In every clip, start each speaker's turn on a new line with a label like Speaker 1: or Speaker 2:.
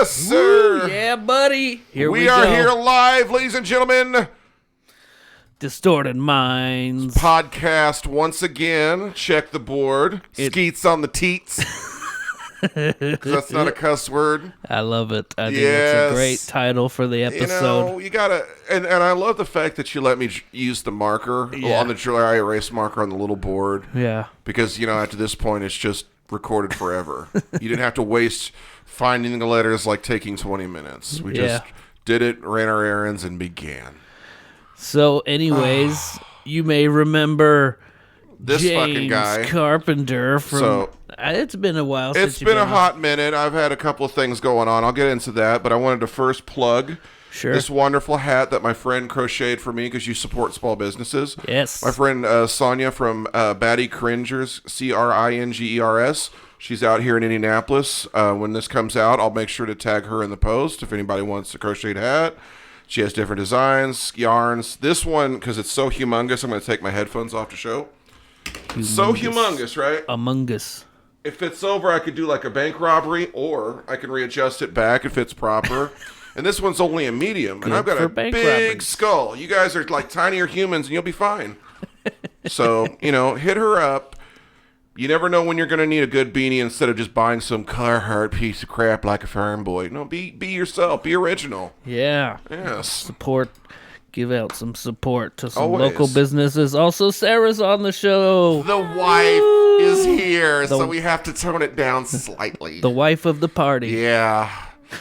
Speaker 1: Yes, sir.
Speaker 2: Ooh, yeah, buddy. Here we
Speaker 1: are
Speaker 2: go.
Speaker 1: here live, ladies and gentlemen.
Speaker 2: Distorted Minds.
Speaker 1: Podcast once again. Check the board. Skeets on the Teats. That's not a cuss word.
Speaker 2: I love it. I think it's a great title for the episode.
Speaker 1: You know, you gotta, and I love the fact that you let me use the marker on the dry erase marker on the little board.
Speaker 2: Yeah.
Speaker 1: Because, you know, after this point, it's just recorded forever. You didn't have to waste finding the letters like taking 20 minutes. We just did it, ran our errands, and began.
Speaker 2: So, anyways, you may remember
Speaker 1: this
Speaker 2: James
Speaker 1: fucking guy
Speaker 2: Carpenter from. It's been a while since
Speaker 1: it's been a hot minute. I've had a couple of things going on. I'll get into that, but I wanted to first plug this wonderful hat that my friend crocheted for me because you support small businesses.
Speaker 2: Yes.
Speaker 1: My friend Sonia from Batty Cringers, Cringers. She's out here in Indianapolis. When this comes out, I'll make sure to tag her in the post if anybody wants a crocheted hat. She has different designs, yarns. This one, because it's so humongous, I'm going to take my headphones off to show. So humongous, right?
Speaker 2: Among Us.
Speaker 1: If it's over, I could do like a bank robbery, or I can readjust it back if it's proper. And this one's only a medium, and I've got a big skull. You guys are like tinier humans, and you'll be fine. So, you know, hit her up. You never know when you're going to need a good beanie instead of just buying some Carhartt piece of crap like a farm boy. No, be yourself. Be original.
Speaker 2: Yeah.
Speaker 1: Yes.
Speaker 2: Support. Give out some support to some local businesses. Also, Sarah's on the show.
Speaker 1: The wife is here, so we have to tone it down slightly.
Speaker 2: The wife of the party.
Speaker 1: Yeah.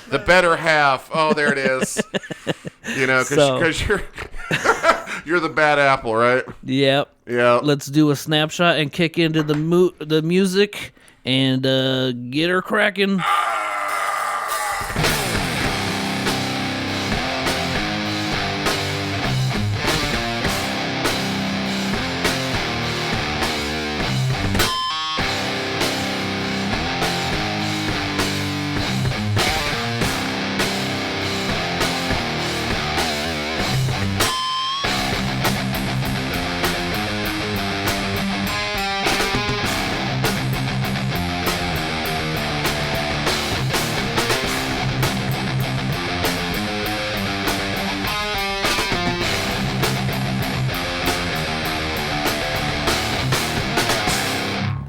Speaker 1: The better half. Oh, there it is. You know, because you're the bad apple, right?
Speaker 2: Yep.
Speaker 1: Yeah.
Speaker 2: Let's do a snapshot and kick into the music and get her cracking.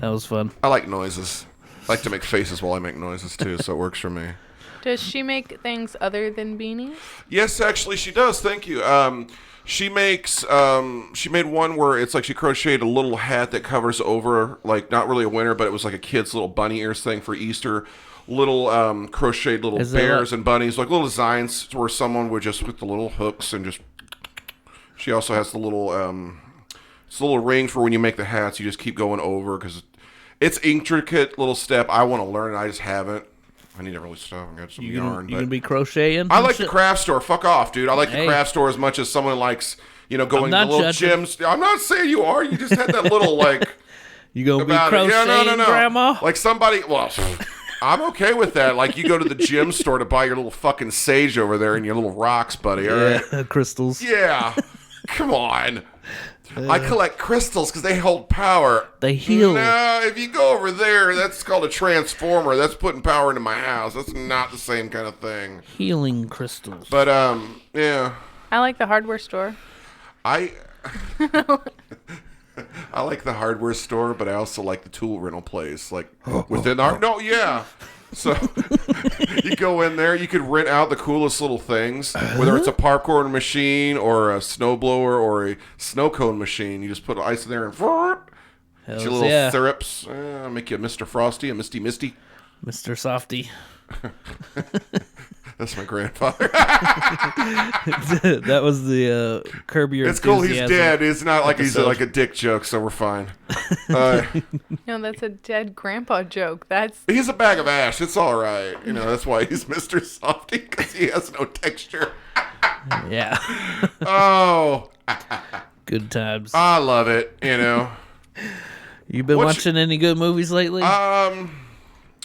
Speaker 2: That was fun.
Speaker 1: I like noises. I like to make faces while I make noises, too, so it works for me.
Speaker 3: Does she make things other than beanies?
Speaker 1: Yes, actually, she does. Thank you. She makes, she made one where it's like she crocheted a little hat that covers over, like, not really a winter, but it was like a kid's little bunny ears thing for Easter. Little crocheted little bears and bunnies, like little designs where someone would just with the little hooks and just. She also has the little, it's a little ring for when you make the hats. You just keep going over because it's intricate little step. I want to learn it. I just haven't. I need to really stop and get some yarn.
Speaker 2: You gonna be crocheting?
Speaker 1: I like the craft store. Fuck off, dude. I like the craft store as much as someone likes, you know, going to the little gyms. I'm not saying you are. You just had that little like.
Speaker 2: You gonna be crocheting, Grandma?
Speaker 1: Like somebody. Well, I'm okay with that. Like you go to the gym store to buy your little fucking sage over there and your little rocks, buddy. All right?
Speaker 2: Crystals.
Speaker 1: Yeah. Come on. I collect crystals because they hold power.
Speaker 2: They heal.
Speaker 1: No, if you go over there, that's called a transformer. That's putting power into my house. That's not the same kind of thing.
Speaker 2: Healing crystals.
Speaker 1: But, yeah.
Speaker 3: I like the hardware store.
Speaker 1: I like the hardware store, but I also like the tool rental place. Like, within our... No, yeah. So, you go in there, you could rent out the coolest little things, whether it's a popcorn machine or a snowblower or a snow cone machine. You just put ice in there and get your little syrups. Make you a Mr. Frosty, a Misty Misty.
Speaker 2: Mr. Softy.
Speaker 1: That's my grandfather.
Speaker 2: That was the Curb Your
Speaker 1: It's cool.
Speaker 2: Enthusiasm.
Speaker 1: He's dead. It's not like he's like a dick joke, so we're fine.
Speaker 3: No, that's a dead grandpa joke.
Speaker 1: He's a bag of ash. It's all right. You know, that's why he's Mr. Softy, because he has no texture.
Speaker 2: Yeah.
Speaker 1: Oh.
Speaker 2: Good times.
Speaker 1: I love it, you know.
Speaker 2: You been watching any good movies lately?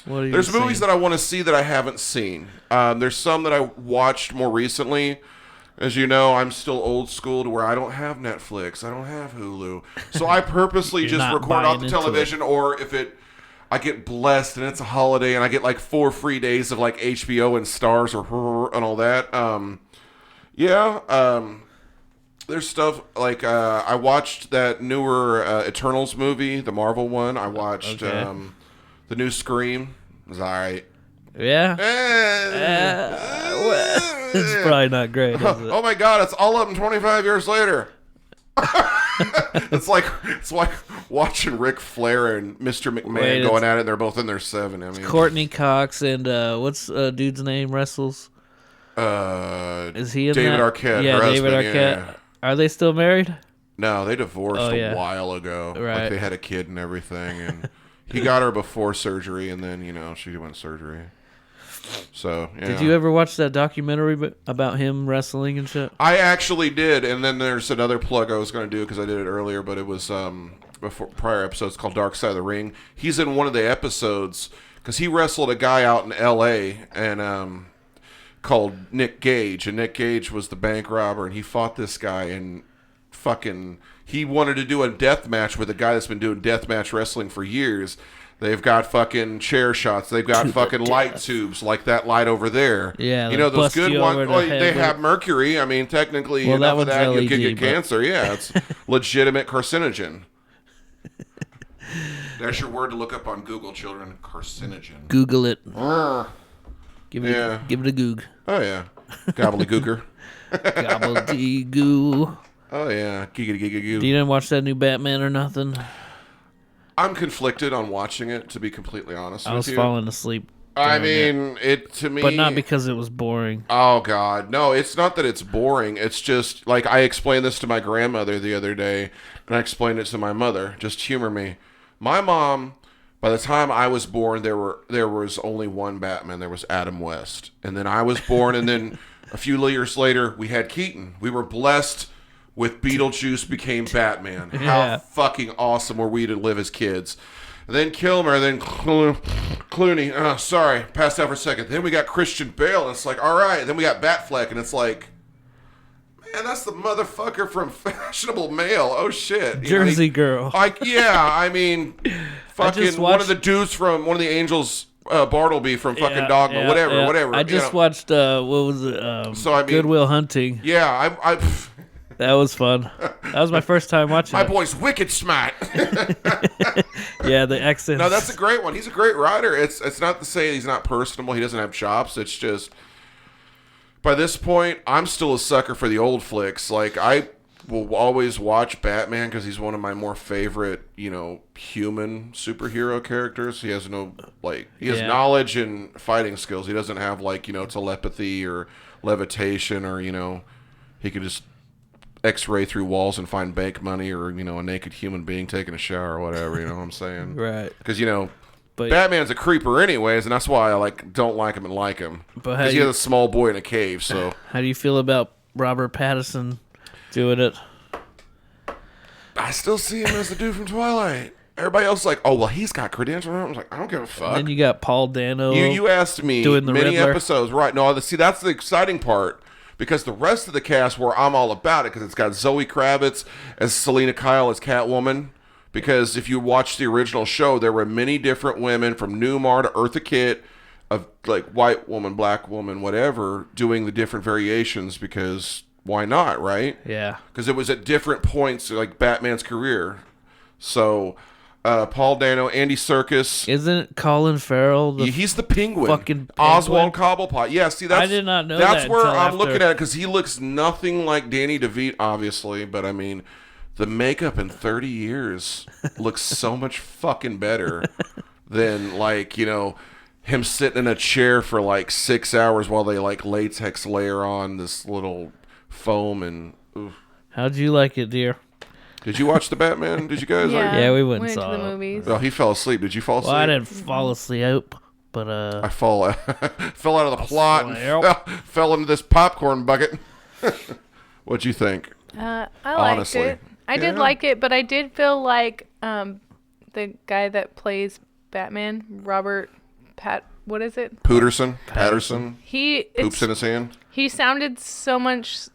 Speaker 1: There's movies that I want to see that I haven't seen. There's some that I watched more recently. As you know, I'm still old school to where I don't have Netflix. I don't have Hulu. So I purposely just record off the television, or if it... I get blessed and it's a holiday and I get like 4 free days of like HBO and Stars or and all that. There's stuff like I watched that newer Eternals movie, the Marvel one. I watched the new Scream. It was all right.
Speaker 2: Yeah. It's probably not great, is it?
Speaker 1: Oh my God! It's all up 25 years later. it's like watching Ric Flair and Mr. McMahon going at it. They're both in their 70s. I mean,
Speaker 2: Courtney Cox and what's dude's name wrestles? Is he in
Speaker 1: David
Speaker 2: that?
Speaker 1: Arquette?
Speaker 2: Yeah,
Speaker 1: her
Speaker 2: David
Speaker 1: husband,
Speaker 2: Arquette.
Speaker 1: Yeah.
Speaker 2: Are they still married?
Speaker 1: No, they divorced a while ago.
Speaker 2: Right.
Speaker 1: Like they had a kid and everything, and he got her before surgery, and then she went surgery. So, yeah.
Speaker 2: Did you ever watch that documentary about him wrestling and shit?
Speaker 1: I actually did, and then there's another plug I was going to do because I did it earlier, but it was before prior episodes called Dark Side of the Ring. He's in one of the episodes because he wrestled a guy out in L.A. and called Nick Gage, and Nick Gage was the bank robber, and he fought this guy and he wanted to do a death match with a guy that's been doing death match wrestling for years. They've got fucking chair shots. They've got fucking light tubes like that light over there.
Speaker 2: Yeah,
Speaker 1: you know those good ones.
Speaker 2: Well,
Speaker 1: they have mercury. I mean, technically, enough of that, you could get cancer. Yeah, it's legitimate carcinogen. That's your word to look up on Google, children. Carcinogen.
Speaker 2: Google it. Give it a goog.
Speaker 1: Oh yeah, gobbledygooker.
Speaker 2: Gobbledygoo.
Speaker 1: Oh yeah, giggity.
Speaker 2: You didn't watch that new Batman or nothing?
Speaker 1: I'm conflicted on watching it, to be completely honest with you.
Speaker 2: I was falling asleep.
Speaker 1: I mean, it to me...
Speaker 2: But not because it was boring.
Speaker 1: Oh, God. No, it's not that it's boring. It's just, like, I explained this to my grandmother the other day, and I explained it to my mother. Just humor me. My mom, by the time I was born, there was only one Batman. There was Adam West. And then I was born, and then a few years later, we had Keaton. We were blessed with Beetlejuice became Batman. How fucking awesome were we to live as kids. And then Kilmer, then Clooney. Sorry, passed out for a second. Then we got Christian Bale, and it's like, all right. Then we got Batfleck, and it's like, man, that's the motherfucker from Fashionable Male. Oh, shit.
Speaker 2: Jersey Girl.
Speaker 1: I mean, fucking one of the dudes from one of the Angels, Bartleby from fucking Dogma, whatever.
Speaker 2: I just watched, what was it? Good Will Hunting.
Speaker 1: Yeah,
Speaker 2: that was fun. That was my first time watching
Speaker 1: My boy's wicked smart.
Speaker 2: Yeah, the accent.
Speaker 1: No, that's a great one. He's a great writer. It's not to say he's not personable. He doesn't have chops. It's just, by this point, I'm still a sucker for the old flicks. Like, I will always watch Batman because he's one of my more favorite, human superhero characters. He has he has knowledge and fighting skills. He doesn't have, telepathy or levitation or, he could just X-ray through walls and find bank money or, a naked human being taking a shower or whatever, you know what I'm saying?
Speaker 2: Right.
Speaker 1: Because, Batman's a creeper anyways, and that's why I don't like him and like him. Because he's a small boy in a cave, so.
Speaker 2: How do you feel about Robert Pattinson doing it?
Speaker 1: I still see him as the dude from Twilight. Everybody else is like, oh, well, he's got credentials. I was like, I don't give a fuck.
Speaker 2: And then you got Paul Dano.
Speaker 1: You asked me
Speaker 2: doing the
Speaker 1: many
Speaker 2: Riddler.
Speaker 1: episodes. Right. No, see, that's the exciting part. Because the rest of the cast, where I'm all about it, because it's got Zoe Kravitz as Selena Kyle as Catwoman. Because if you watch the original show, there were many different women from Newmar to Eartha Kitt, of white woman, black woman, whatever, doing the different variations. Because why not, right?
Speaker 2: Yeah.
Speaker 1: Because it was at different points, Batman's career. So Paul Dano, Andy Serkis.
Speaker 2: Isn't Colin Farrell
Speaker 1: he's the Penguin.
Speaker 2: Fucking
Speaker 1: Oswald Cobblepot. Yeah, see, I
Speaker 2: did not know
Speaker 1: that's
Speaker 2: that
Speaker 1: where
Speaker 2: until
Speaker 1: I'm looking
Speaker 2: after.
Speaker 1: at it, because he looks nothing like Danny DeVito, obviously, but I mean, the makeup in 30 years looks so much fucking better than, him sitting in a chair for 6 hours while they latex layer on this little foam and. Oof.
Speaker 2: How'd you like it, dear?
Speaker 1: Did you watch the Batman? Did you guys?
Speaker 2: Yeah, we went and
Speaker 3: to
Speaker 2: saw
Speaker 3: the
Speaker 2: it.
Speaker 3: movies.
Speaker 1: Oh, he fell asleep. Did you fall asleep?
Speaker 2: Well, I didn't fall asleep, but
Speaker 1: I fell out of the plot and fell into this popcorn bucket. What'd you think?
Speaker 3: I
Speaker 1: Honestly.
Speaker 3: liked it. I did like it, but I did feel like the guy that plays Batman, Robert
Speaker 1: Patterson.
Speaker 3: He
Speaker 1: Poops in his hand.
Speaker 3: He sounded so much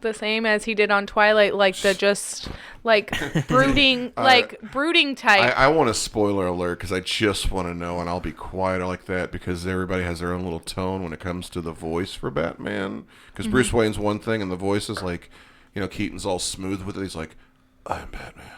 Speaker 3: the same as he did on Twilight, like the just like brooding, brooding type.
Speaker 1: I want a spoiler alert because I just want to know, and I'll be quiet like that because everybody has their own little tone when it comes to the voice for Batman. Because Bruce Wayne's one thing, and the voice is like, Keaton's all smooth with it. He's like, I'm Batman.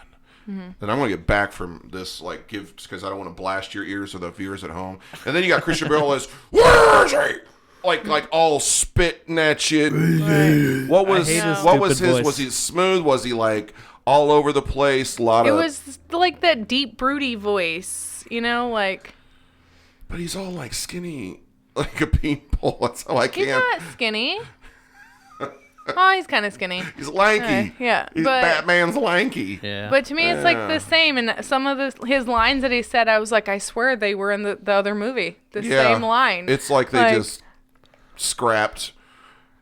Speaker 1: And I'm going to get back from this, because I don't want to blast your ears or the viewers at home. And then you got Christian Bale as, where is he? Like all spitting at shit.
Speaker 3: Right.
Speaker 1: What was his?
Speaker 2: Voice.
Speaker 1: Was he smooth? Was he like all over the place? It
Speaker 3: was like that deep, broody voice,
Speaker 1: But he's all like skinny, like a beanpole. That's how I can't.
Speaker 3: He's not skinny. Oh, he's kind of skinny.
Speaker 1: He's lanky. Batman's lanky.
Speaker 2: Yeah.
Speaker 3: But to me, it's like the same. And some of his lines that he said, I was like, I swear they were in the other movie. The same line.
Speaker 1: It's like they just scrapped.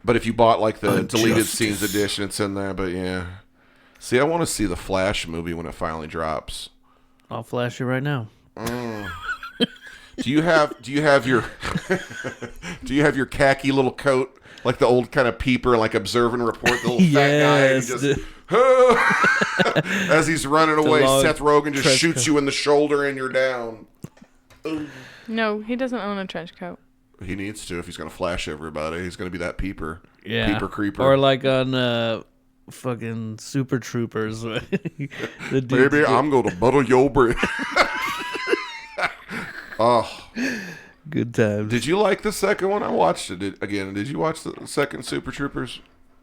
Speaker 1: But if you bought like the deleted scenes edition, it's in there. But yeah. See, I want to see the Flash movie when it finally drops.
Speaker 2: I'll flash it right now.
Speaker 1: Do you have your do you have your khaki little coat? Like the old kind of peeper, like observe and report, the little fat guy who just as he's running away, Seth Rogen just shoots you in the shoulder and you're down.
Speaker 3: No, he doesn't own a trench coat.
Speaker 1: He needs to if he's going to flash everybody. He's going to be that peeper.
Speaker 2: Yeah.
Speaker 1: Peeper creeper.
Speaker 2: Or like on fucking Super Troopers.
Speaker 1: Baby, I'm going to butter your bread. Oh.
Speaker 2: Good times.
Speaker 1: Did you like the second one? I watched it again. Did you watch the second Super Troopers?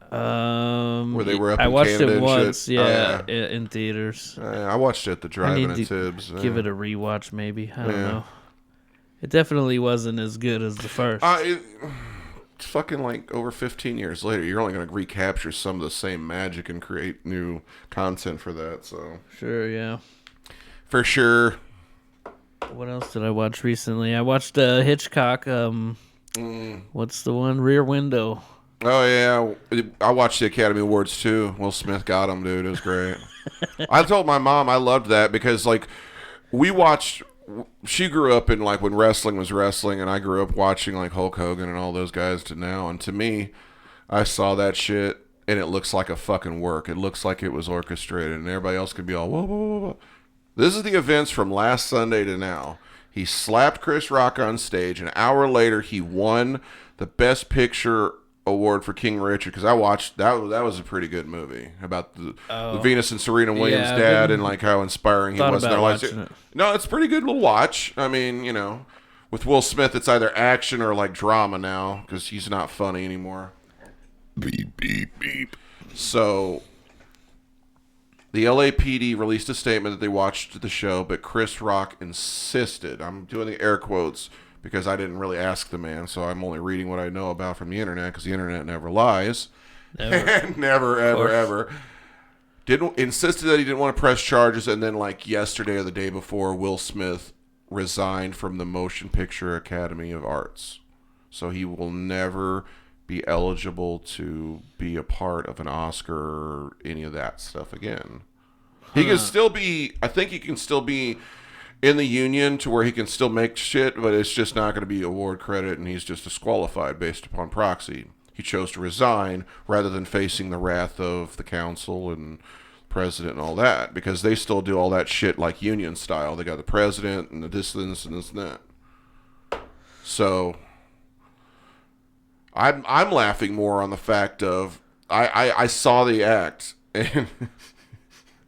Speaker 2: Where
Speaker 1: they were up
Speaker 2: I
Speaker 1: in
Speaker 2: watched
Speaker 1: Canada
Speaker 2: it
Speaker 1: and
Speaker 2: once,
Speaker 1: shit?
Speaker 2: in theaters.
Speaker 1: I watched it at the drive-in at Tibbs.
Speaker 2: Give it a rewatch, maybe. I don't know. It definitely wasn't as good as the first.
Speaker 1: It's fucking like over 15 years later. You're only going to recapture some of the same magic and create new content for that. So
Speaker 2: sure, yeah.
Speaker 1: For sure.
Speaker 2: What else did I watch recently? I watched Hitchcock. What's the one? Rear Window.
Speaker 1: Oh, yeah. I watched the Academy Awards, too. Will Smith got them, dude. It was great. I told my mom I loved that because, we watched... She grew up in, when wrestling was wrestling, and I grew up watching, Hulk Hogan and all those guys to now. And to me, I saw that shit, and it looks like a fucking work. It looks like it was orchestrated, and everybody else could be all, whoa, whoa, whoa, whoa. This is the events from last Sunday to now. He slapped Chris Rock on stage. An hour later, he won the Best Picture award for King Richard. Because I watched that was a pretty good movie about the Venus and Serena Williams' dad and how inspiring he was in their lives. No, it's a pretty good little watch. I mean, with Will Smith, it's either action or drama now because he's not funny anymore. Beep beep beep. So. The LAPD released a statement that they watched the show, but Chris Rock insisted. I'm doing the air quotes because I didn't really ask the man, so I'm only reading what I know about from the internet because the internet never lies. Never. Never, ever, ever. Insisted that he didn't want to press charges, and then yesterday or the day before, Will Smith resigned from the Motion Picture Academy of Arts. So he will never be eligible to be a part of an Oscar or any of that stuff again. He can still be, I think he can still be in the union to where he can still make shit, but it's just not going to be award credit, and he's just disqualified based upon proxy. He chose to resign rather than facing the wrath of the council and president and all that, because they still do all that shit like union style. They got the president and the this and that. So I'm laughing more on the fact of I saw the act and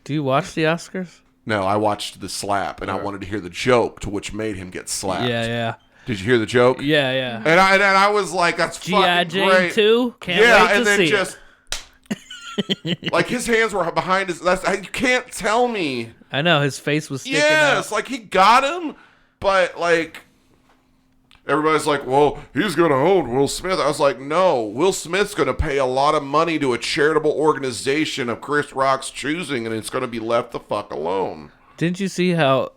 Speaker 2: do you watch the Oscars?
Speaker 1: No, I watched the slap and I wanted to hear the joke to which made him get slapped.
Speaker 2: Yeah.
Speaker 1: Did you hear the joke?
Speaker 2: Yeah.
Speaker 1: And I was like, that's fucking
Speaker 2: G.I.
Speaker 1: great.
Speaker 2: Jane 2? Can't wait to see
Speaker 1: just his hands were behind his. You can't tell me.
Speaker 2: I know his face was sticking out.
Speaker 1: Yes, he got him, but everybody's like, well, he's going to own Will Smith. I was like, no, Will Smith's going to pay a lot of money to a charitable organization of Chris Rock's choosing, and it's going to be left the fuck alone.
Speaker 2: Didn't you see how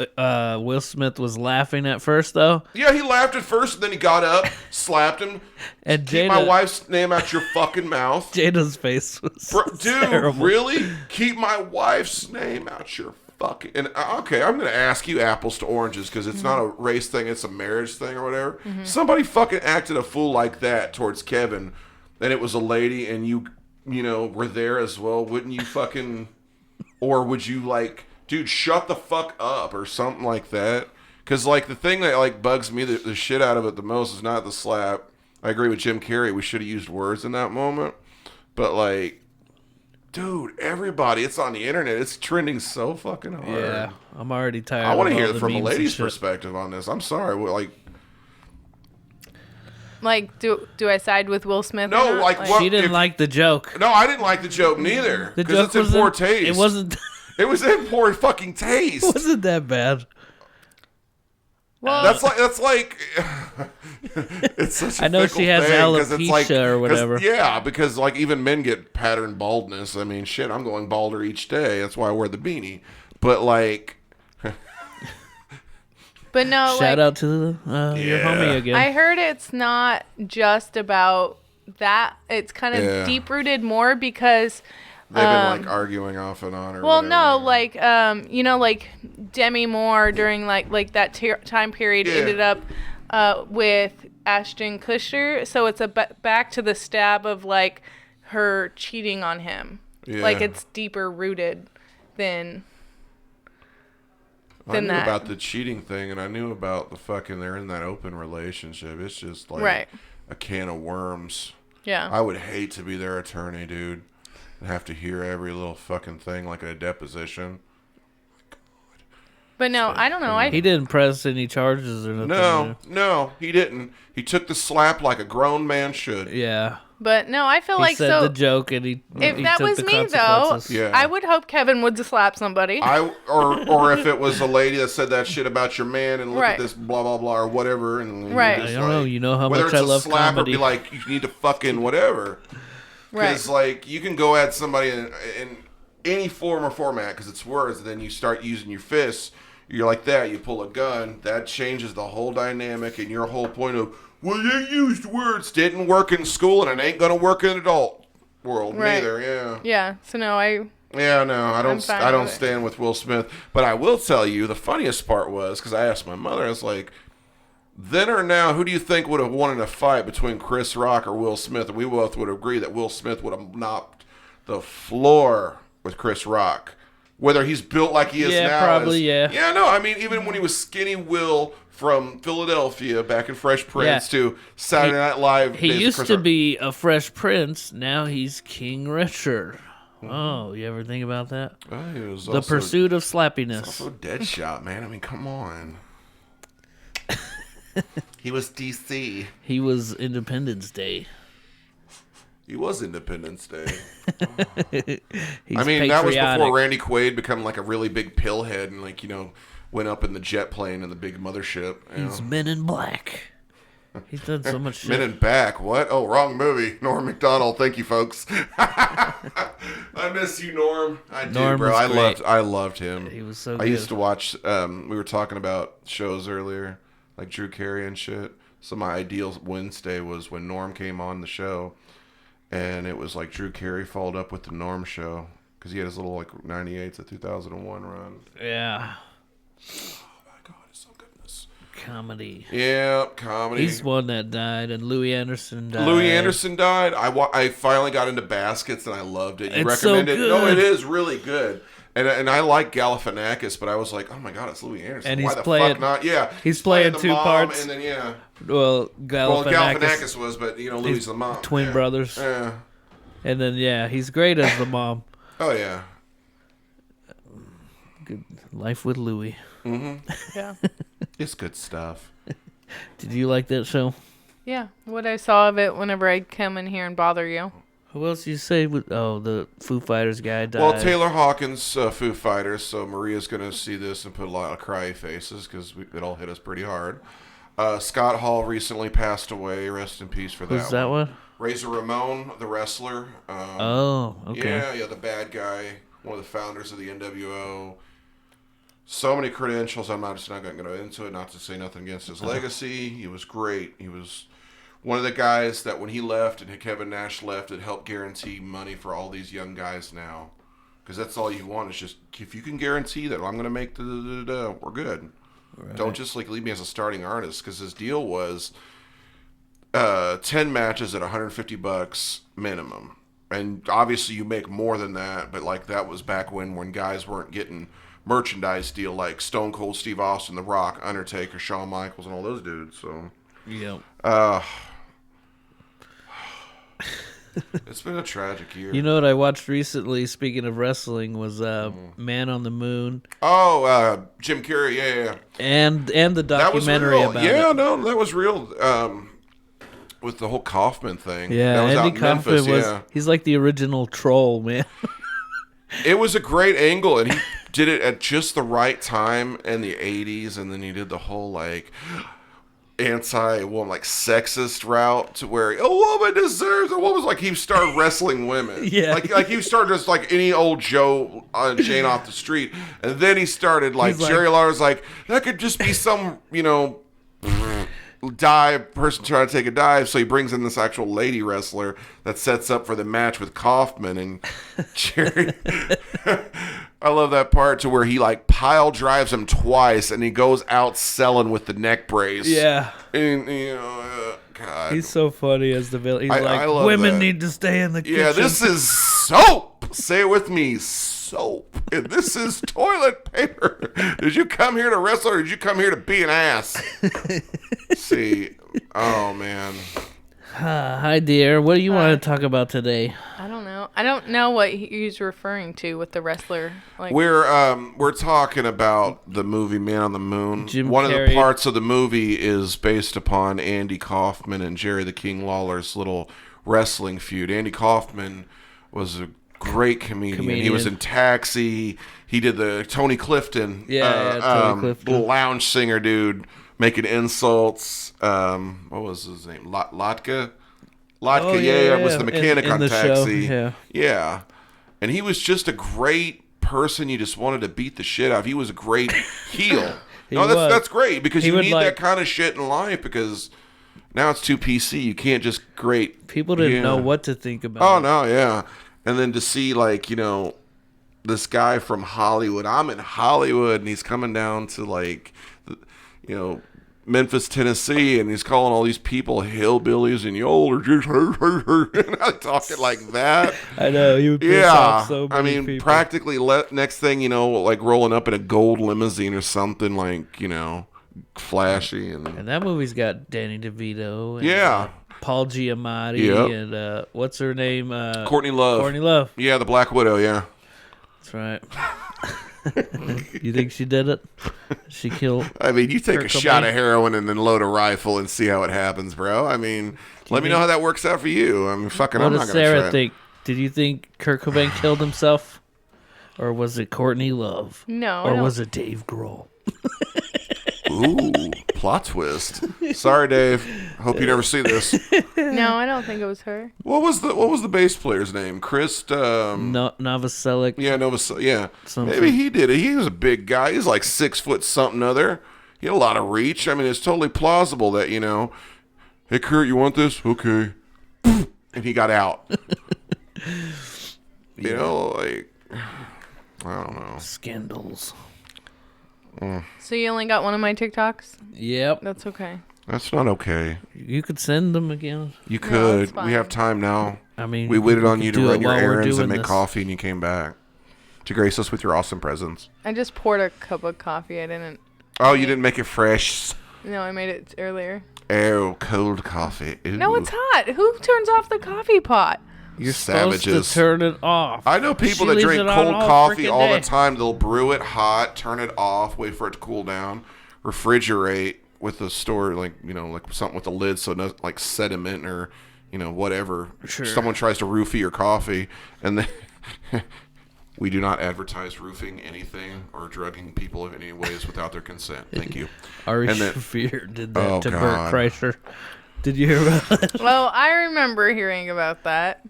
Speaker 2: Will Smith was laughing at first, though?
Speaker 1: Yeah, he laughed at first, and then he got up, slapped him.
Speaker 2: And
Speaker 1: Keep my wife's name out your fucking mouth.
Speaker 2: Jada's face was
Speaker 1: Dude,
Speaker 2: terrible.
Speaker 1: Really? Keep my wife's name out your fucking... And, okay, I'm going to ask you apples to oranges, because it's not a race thing, it's a marriage thing or whatever. Somebody fucking acted a fool like that towards Kevin, and it was a lady, and you were there as well, wouldn't you fucking, or would you like, dude, shut the fuck up or something like that? Because like the thing that like bugs me the shit out of it the most is not the slap. I agree with Jim Carrey. We should have used words in that moment, but like, dude, everybody, it's on the internet. It's trending so fucking hard.
Speaker 2: Yeah, I'm already tired.
Speaker 1: I want to
Speaker 2: of all
Speaker 1: hear
Speaker 2: the
Speaker 1: from a
Speaker 2: memes and
Speaker 1: lady's
Speaker 2: shit.
Speaker 1: perspective on this. I'm sorry,
Speaker 3: Like, do I side with Will Smith?
Speaker 1: No,
Speaker 3: or not?
Speaker 1: like, what-
Speaker 2: She didn't
Speaker 1: if-
Speaker 2: like the joke.
Speaker 1: No, I didn't like the joke neither.
Speaker 2: The
Speaker 1: Because
Speaker 2: joke
Speaker 1: it's in
Speaker 2: was
Speaker 1: poor taste.
Speaker 2: It wasn't.
Speaker 1: It was in poor fucking taste.
Speaker 2: It wasn't that bad.
Speaker 3: Well,
Speaker 1: That's like it's such a
Speaker 2: I know
Speaker 1: fickle
Speaker 2: she has
Speaker 1: thing, 'cause it's
Speaker 2: alopecia or
Speaker 1: 'cause-
Speaker 2: whatever.
Speaker 1: Yeah, because like even men get pattern baldness. I mean, shit, I'm going balder each day. That's why I wear the beanie. But like,
Speaker 3: but no,
Speaker 2: Shout
Speaker 3: like,
Speaker 2: out to your
Speaker 1: Yeah.
Speaker 2: homie again.
Speaker 3: I heard it's not just about that. It's kind of
Speaker 1: Yeah.
Speaker 3: deep rooted more because.
Speaker 1: they've been like arguing off and on. Or
Speaker 3: Well,
Speaker 1: whatever.
Speaker 3: no, like like Demi Moore during like that time period
Speaker 1: Yeah.
Speaker 3: ended up with Ashton Kutcher, so it's a back to the stab of like her cheating on him.
Speaker 1: Yeah.
Speaker 3: Like it's deeper rooted than
Speaker 1: I knew
Speaker 3: that.
Speaker 1: about the cheating thing, and I knew about the fucking they're in that open relationship. It's just like
Speaker 3: Right.
Speaker 1: a can of worms.
Speaker 3: yeah.
Speaker 1: I would hate to be their attorney, dude, and have to hear every little fucking thing like a deposition.
Speaker 3: But no, I don't know.
Speaker 2: He didn't press any charges or nothing.
Speaker 1: No, he didn't. He took the slap like a grown man should.
Speaker 2: Yeah.
Speaker 3: But no, I feel
Speaker 2: He
Speaker 3: like
Speaker 2: said
Speaker 3: so.
Speaker 2: the joke and he
Speaker 3: If
Speaker 2: he
Speaker 3: that
Speaker 2: took
Speaker 3: was
Speaker 2: the
Speaker 3: me though,
Speaker 2: consequences.
Speaker 1: Yeah.
Speaker 3: I would hope Kevin would slap somebody.
Speaker 1: Or if it was a lady that said that shit about your man and look
Speaker 3: Right.
Speaker 1: at this blah blah blah or whatever and
Speaker 3: Right.
Speaker 1: you're just
Speaker 2: I don't know. You know how
Speaker 1: whether
Speaker 2: much
Speaker 1: it's
Speaker 2: I
Speaker 1: a
Speaker 2: love
Speaker 1: slap
Speaker 2: comedy.
Speaker 1: or be like you need to fucking whatever.
Speaker 3: right.
Speaker 1: Because like you can go at somebody in any form or format because it's words, and then you start using your fists. You're like that. You pull a gun. That changes the whole dynamic and your whole point of well, they used words didn't work in school and it ain't gonna work in adult world
Speaker 3: Right.
Speaker 1: neither. Yeah.
Speaker 3: Yeah. So no,
Speaker 1: Yeah, no, I don't.
Speaker 3: fine
Speaker 1: I don't
Speaker 3: with it.
Speaker 1: stand with Will Smith. But I will tell you, the funniest part was because I asked my mother. I was like, "Then or now, who do you think would have won in a fight between Chris Rock or Will Smith?" And we both would agree that Will Smith would have knocked the floor with Chris Rock. Whether he's built like he is
Speaker 2: Yeah,
Speaker 1: now,
Speaker 2: probably, yeah.
Speaker 1: Yeah, no, I mean, even when he was skinny Will from Philadelphia back in Fresh Prince to Saturday Night Live.
Speaker 2: He
Speaker 1: days of
Speaker 2: used
Speaker 1: Chris
Speaker 2: to
Speaker 1: Rock.
Speaker 2: be a Fresh Prince. Now he's King Richard.
Speaker 1: Mm-hmm.
Speaker 2: Oh, you ever think about that?
Speaker 1: Oh, he was
Speaker 2: The
Speaker 1: also-
Speaker 2: Pursuit of Slappiness.
Speaker 1: Also Deadshot, man. I mean, come on. He was DC.
Speaker 2: He was Independence Day.
Speaker 1: He was Independence Day.
Speaker 2: He's
Speaker 1: I mean, that was
Speaker 2: patriotic.
Speaker 1: before Randy Quaid become like a really big pillhead and like, went up in the jet plane and the big mothership.
Speaker 2: He's Men in Black. He's done so much shit.
Speaker 1: Men in Back. What? Oh, wrong movie. Norm Macdonald. Thank you, folks. I miss you, Norm. I do,
Speaker 2: Norm
Speaker 1: bro.
Speaker 2: was great.
Speaker 1: I loved him.
Speaker 2: He was so
Speaker 1: I
Speaker 2: good.
Speaker 1: used to watch. We were talking about shows earlier, like Drew Carey and shit. So my ideal Wednesday was when Norm came on the show, and it was like Drew Carey followed up with the Norm show because he had his little like '98 to 2001 run.
Speaker 2: Yeah.
Speaker 1: Oh my God, it's so goodness.
Speaker 2: Comedy.
Speaker 1: Yeah, comedy.
Speaker 2: He's one that died, and Louis Anderson died.
Speaker 1: Louis Anderson died. I finally got into Baskets and I loved it. You
Speaker 2: It's so
Speaker 1: recommend it? No,
Speaker 2: good.
Speaker 1: it is really good. And I like Galifianakis, but I was like, oh my God, it's Louis Anderson.
Speaker 2: And
Speaker 1: Why
Speaker 2: he's
Speaker 1: the
Speaker 2: playing-
Speaker 1: fuck not? Yeah,
Speaker 2: he's playing
Speaker 1: the
Speaker 2: two
Speaker 1: mom,
Speaker 2: parts.
Speaker 1: and then yeah.
Speaker 2: Well,
Speaker 1: Well,
Speaker 2: Galifianakis,
Speaker 1: Galifianakis was, but Louis
Speaker 2: he's
Speaker 1: the mom.
Speaker 2: twin
Speaker 1: Yeah.
Speaker 2: brothers.
Speaker 1: Yeah.
Speaker 2: And then, he's great as the mom.
Speaker 1: Oh yeah.
Speaker 2: Good Life with Louis.
Speaker 3: yeah.
Speaker 1: It's good stuff.
Speaker 2: Did you like that show?
Speaker 3: Yeah. What I saw of it whenever I come in here and bother you.
Speaker 2: Who else you say? The Foo Fighters guy died.
Speaker 1: Well, Taylor Hawkins, Foo Fighters. So Maria's gonna see this and put a lot of cry faces because it all hit us pretty hard. Scott Hall recently passed away. Rest in peace for that.
Speaker 2: Who's that one?
Speaker 1: Razor Ramon, the wrestler.
Speaker 2: Oh, okay.
Speaker 1: Yeah, the bad guy, one of the founders of the NWO. So many credentials. I'm not going to go into it. Not to say nothing against his legacy. He was great. He was one of the guys that when he left and Kevin Nash left, it helped guarantee money for all these young guys now. Because that's all you want is just if you can guarantee that I'm going to make we're good. Right. Don't just leave me as a starting artist. Because his deal was 10 matches at $150 minimum. and obviously you make more than that, but like that was back when guys weren't getting merchandise deal like Stone Cold Steve Austin, The Rock, Undertaker, Shawn Michaels, and all those dudes. So
Speaker 2: Yep.
Speaker 1: It's been a tragic year.
Speaker 2: You know what I watched recently, speaking of wrestling, was Man on the Moon.
Speaker 1: Oh, Jim Carrey, yeah.
Speaker 2: And the documentary
Speaker 1: that was real.
Speaker 2: about
Speaker 1: Yeah,
Speaker 2: it.
Speaker 1: no, that was real. With the whole Kaufman thing.
Speaker 2: Yeah,
Speaker 1: that was
Speaker 2: Andy
Speaker 1: out in
Speaker 2: Kaufman
Speaker 1: Memphis,
Speaker 2: was
Speaker 1: yeah.
Speaker 2: he's like the original troll, man.
Speaker 1: It was a great angle, and he did it at just the right time in the 80s, and then he did the whole, like, sexist route to where a woman deserves a woman's like he started wrestling women.
Speaker 2: Yeah.
Speaker 1: Like he started just like any old Joe Jane off the street, and then he started like Jerry Lawler's like, that could just be some, person trying to take a dive, so he brings in this actual lady wrestler that sets up for the match with Kaufman, and Jerry I love that part to where he like pile drives him twice and he goes out selling with the neck brace.
Speaker 2: Yeah.
Speaker 1: And God.
Speaker 2: He's so funny as the villain. He's
Speaker 1: I
Speaker 2: like,
Speaker 1: love
Speaker 2: women
Speaker 1: that.
Speaker 2: need to stay in the kitchen.
Speaker 1: Yeah, this is soap. Say it with me, soap. And this is toilet paper. Did you come here to wrestle or did you come here to be an ass? See, oh man.
Speaker 2: Hi, dear. What do you want to talk about today?
Speaker 3: I don't know. I don't know what he's referring to with the wrestler. Like,
Speaker 1: We're talking about the movie Man on the Moon.
Speaker 2: Jim
Speaker 1: One of
Speaker 2: Carrey.
Speaker 1: the parts of the movie is based upon Andy Kaufman and Jerry the King Lawler's little wrestling feud. Andy Kaufman was a great comedian. He was in Taxi. He did the Tony Clifton.
Speaker 2: Tony Clifton.
Speaker 1: Little lounge singer dude making insults. What was his name? Latka?
Speaker 2: Oh,
Speaker 1: yeah, was the mechanic
Speaker 2: in
Speaker 1: on
Speaker 2: the
Speaker 1: Taxi.
Speaker 2: show,
Speaker 1: Yeah. And he was just a great person you just wanted to beat the shit out of. He was a great heel. That's great because you need that kind of shit in life because now it's too PC. You can't just
Speaker 2: People didn't know what to think about
Speaker 1: Oh,
Speaker 2: it.
Speaker 1: no, yeah. And then to see, like, this guy from Hollywood. I'm in Hollywood, and he's coming down to, like, Memphis, Tennessee, and he's calling all these people hillbillies and y'all are just and I'm talking like that.
Speaker 2: I know, he would piss off so many people.
Speaker 1: Practically next thing like rolling up in a gold limousine or something like, flashy. And
Speaker 2: that movie's got Danny DeVito and Paul Giamatti and what's her name?
Speaker 1: Courtney Love.
Speaker 2: Courtney Love.
Speaker 1: Yeah, the Black Widow, yeah.
Speaker 2: That's right. You think she did it? She killed.
Speaker 1: I mean, you take
Speaker 2: Kurt
Speaker 1: a shot
Speaker 2: Cobain?
Speaker 1: of heroin and then load a rifle and see how it happens, bro. I mean, let me know how that works out for you. I mean, fucking,
Speaker 2: What
Speaker 1: I'm
Speaker 2: does
Speaker 1: not gonna
Speaker 2: Sarah
Speaker 1: try.
Speaker 2: think? Did you think Kurt Cobain killed himself, or was it Courtney Love?
Speaker 3: No.
Speaker 2: Or was it Dave Grohl?
Speaker 1: Ooh, plot twist. Sorry, Dave. Hope you never see this.
Speaker 3: No, I don't think it was her.
Speaker 1: What was the bass player's name? Chris.
Speaker 2: Novoselic.
Speaker 1: Yeah, Novoselic. Yeah,
Speaker 2: Something.
Speaker 1: maybe he did it. He was a big guy. He's like 6 foot something other. He had a lot of reach. I mean, it's totally plausible that hey Kurt, you want this? Okay, and he got out. Like I don't know.
Speaker 2: Scandals.
Speaker 3: So you only got one of my TikToks?
Speaker 2: Yep.
Speaker 3: That's okay.
Speaker 1: That's not okay.
Speaker 2: You could send them again.
Speaker 1: You
Speaker 3: No,
Speaker 1: could.
Speaker 3: it's fine.
Speaker 1: We have time now.
Speaker 2: I mean,
Speaker 1: We waited on you to
Speaker 2: do
Speaker 1: run
Speaker 2: it
Speaker 1: your
Speaker 2: while we're
Speaker 1: errands and
Speaker 2: doing
Speaker 1: make
Speaker 2: this.
Speaker 1: coffee, and you came back to grace us with your awesome presence.
Speaker 3: I just poured a cup of coffee. I didn't.
Speaker 1: Oh, you didn't make it fresh.
Speaker 3: No, I made it earlier.
Speaker 1: Oh, cold coffee. Ooh.
Speaker 3: No, it's hot. Who turns off the coffee pot?
Speaker 2: You're
Speaker 1: Savages.
Speaker 2: supposed to turn it off.
Speaker 1: I know people
Speaker 2: She
Speaker 1: that
Speaker 2: leaves
Speaker 1: drink
Speaker 2: it on
Speaker 1: cold
Speaker 2: all
Speaker 1: coffee
Speaker 2: freaking
Speaker 1: all
Speaker 2: day.
Speaker 1: the time. They'll brew it hot, turn it off, wait for it to cool down, refrigerate with the store, like something with the lid so no like sediment or whatever.
Speaker 2: Sure.
Speaker 1: Someone tries to roofie your coffee, and then we do not advertise roofing anything or drugging people in any ways without their consent. Thank you.
Speaker 2: Ari
Speaker 1: And then-
Speaker 2: Shaffir did that
Speaker 1: Oh,
Speaker 2: to
Speaker 1: God.
Speaker 2: Bert Kreischer. Did you hear about that?
Speaker 3: Well, I remember hearing about that.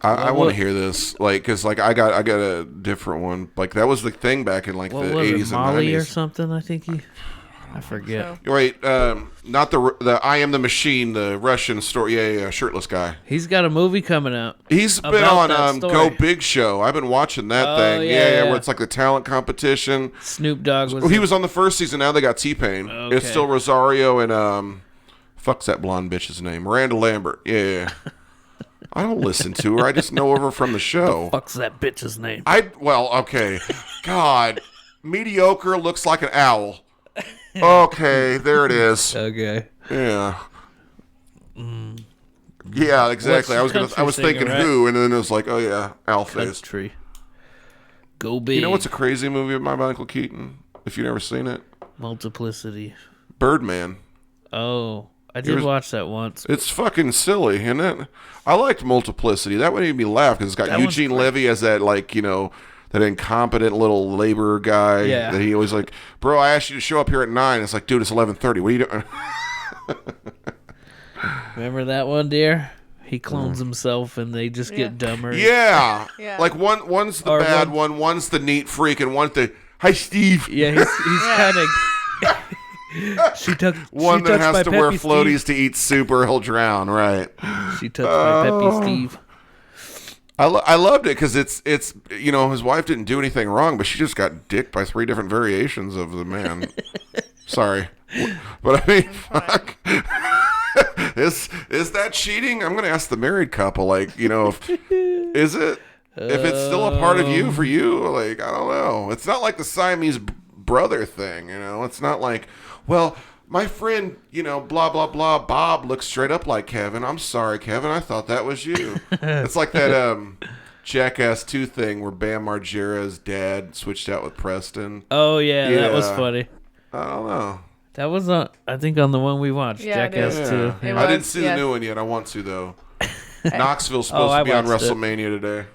Speaker 1: I want to hear this, because I got a different one. Like that was the thing back in like
Speaker 2: What
Speaker 1: the
Speaker 2: was it,
Speaker 1: 80s and
Speaker 2: Molly
Speaker 1: 90s.
Speaker 2: or something? I think I forget.
Speaker 3: So.
Speaker 1: Wait, not the I Am the Machine, the Russian story. Yeah, shirtless guy.
Speaker 2: He's got a movie coming out.
Speaker 1: He's been
Speaker 2: About that
Speaker 1: on
Speaker 2: story.
Speaker 1: Go Big Show. I've been watching that
Speaker 2: Oh,
Speaker 1: thing.
Speaker 2: yeah.
Speaker 1: Where it's like the talent competition.
Speaker 2: Snoop Dogg was.
Speaker 1: He was on the first season. Now they got T-Pain.
Speaker 2: Okay.
Speaker 1: It's still Rosario and fuck's that blonde bitch's name? Miranda Lambert. Yeah. I don't listen to her. I just know of her from the show.
Speaker 2: Fuck's that bitch's name?
Speaker 1: Okay. God. Mediocre looks like an owl. Okay, there it is.
Speaker 2: Okay.
Speaker 1: Yeah. Yeah, exactly. I was thinking
Speaker 2: singer, right?
Speaker 1: who, and then it was like, oh yeah, owl face.
Speaker 2: Country. Go big.
Speaker 1: You know what's a crazy movie by Michael Keaton? If you've never seen it,
Speaker 2: Multiplicity.
Speaker 1: Birdman.
Speaker 2: Oh, I did watch that once.
Speaker 1: It's fucking silly, isn't it? I liked Multiplicity. That one made me laugh because it's got
Speaker 2: That one's
Speaker 1: Eugene
Speaker 2: great.
Speaker 1: Levy as that, like, that incompetent little labor guy.
Speaker 2: Yeah.
Speaker 1: That he always like, bro, I asked you to show up here at 9. It's like, dude, it's 11:30. What are you doing?
Speaker 2: Remember that one, dear? He clones himself and they just get dumber.
Speaker 1: Yeah.
Speaker 3: Yeah.
Speaker 1: Like one's the
Speaker 2: Or
Speaker 1: bad one, one's the neat freak, and one's the hi Steve.
Speaker 2: Yeah, he's kind of.
Speaker 1: One
Speaker 2: she
Speaker 1: that
Speaker 2: touched
Speaker 1: has
Speaker 2: my
Speaker 1: to wear
Speaker 2: Peppy
Speaker 1: floaties
Speaker 2: Steve.
Speaker 1: to eat soup or he'll drown. Right.
Speaker 2: She touched my Peppy Steve.
Speaker 1: I loved it because it's his wife didn't do anything wrong, but she just got dicked by 3 different variations of the man. Sorry, but I mean, fuck. Is that cheating? I'm gonna ask the married couple. Like, is it? If it's still a part of you for you, like, I don't know. It's not like the Siamese brother thing, It's not like, well, my friend, blah, blah, blah, Bob looks straight up like Kevin. I'm sorry, Kevin. I thought that was you. It's like that Jackass 2 thing where Bam Margera's dad switched out with Preston.
Speaker 2: Oh, yeah, that was funny.
Speaker 1: I don't know.
Speaker 2: That was, I think, on the one we watched,
Speaker 3: Yeah, it
Speaker 2: Jackass
Speaker 3: is.
Speaker 2: 2.
Speaker 3: It
Speaker 2: Yeah.
Speaker 1: I didn't
Speaker 3: was,
Speaker 1: see
Speaker 3: yes.
Speaker 1: the new one yet. I want to, though. Knoxville's supposed
Speaker 2: I
Speaker 1: to be on
Speaker 2: watched it.
Speaker 1: WrestleMania today.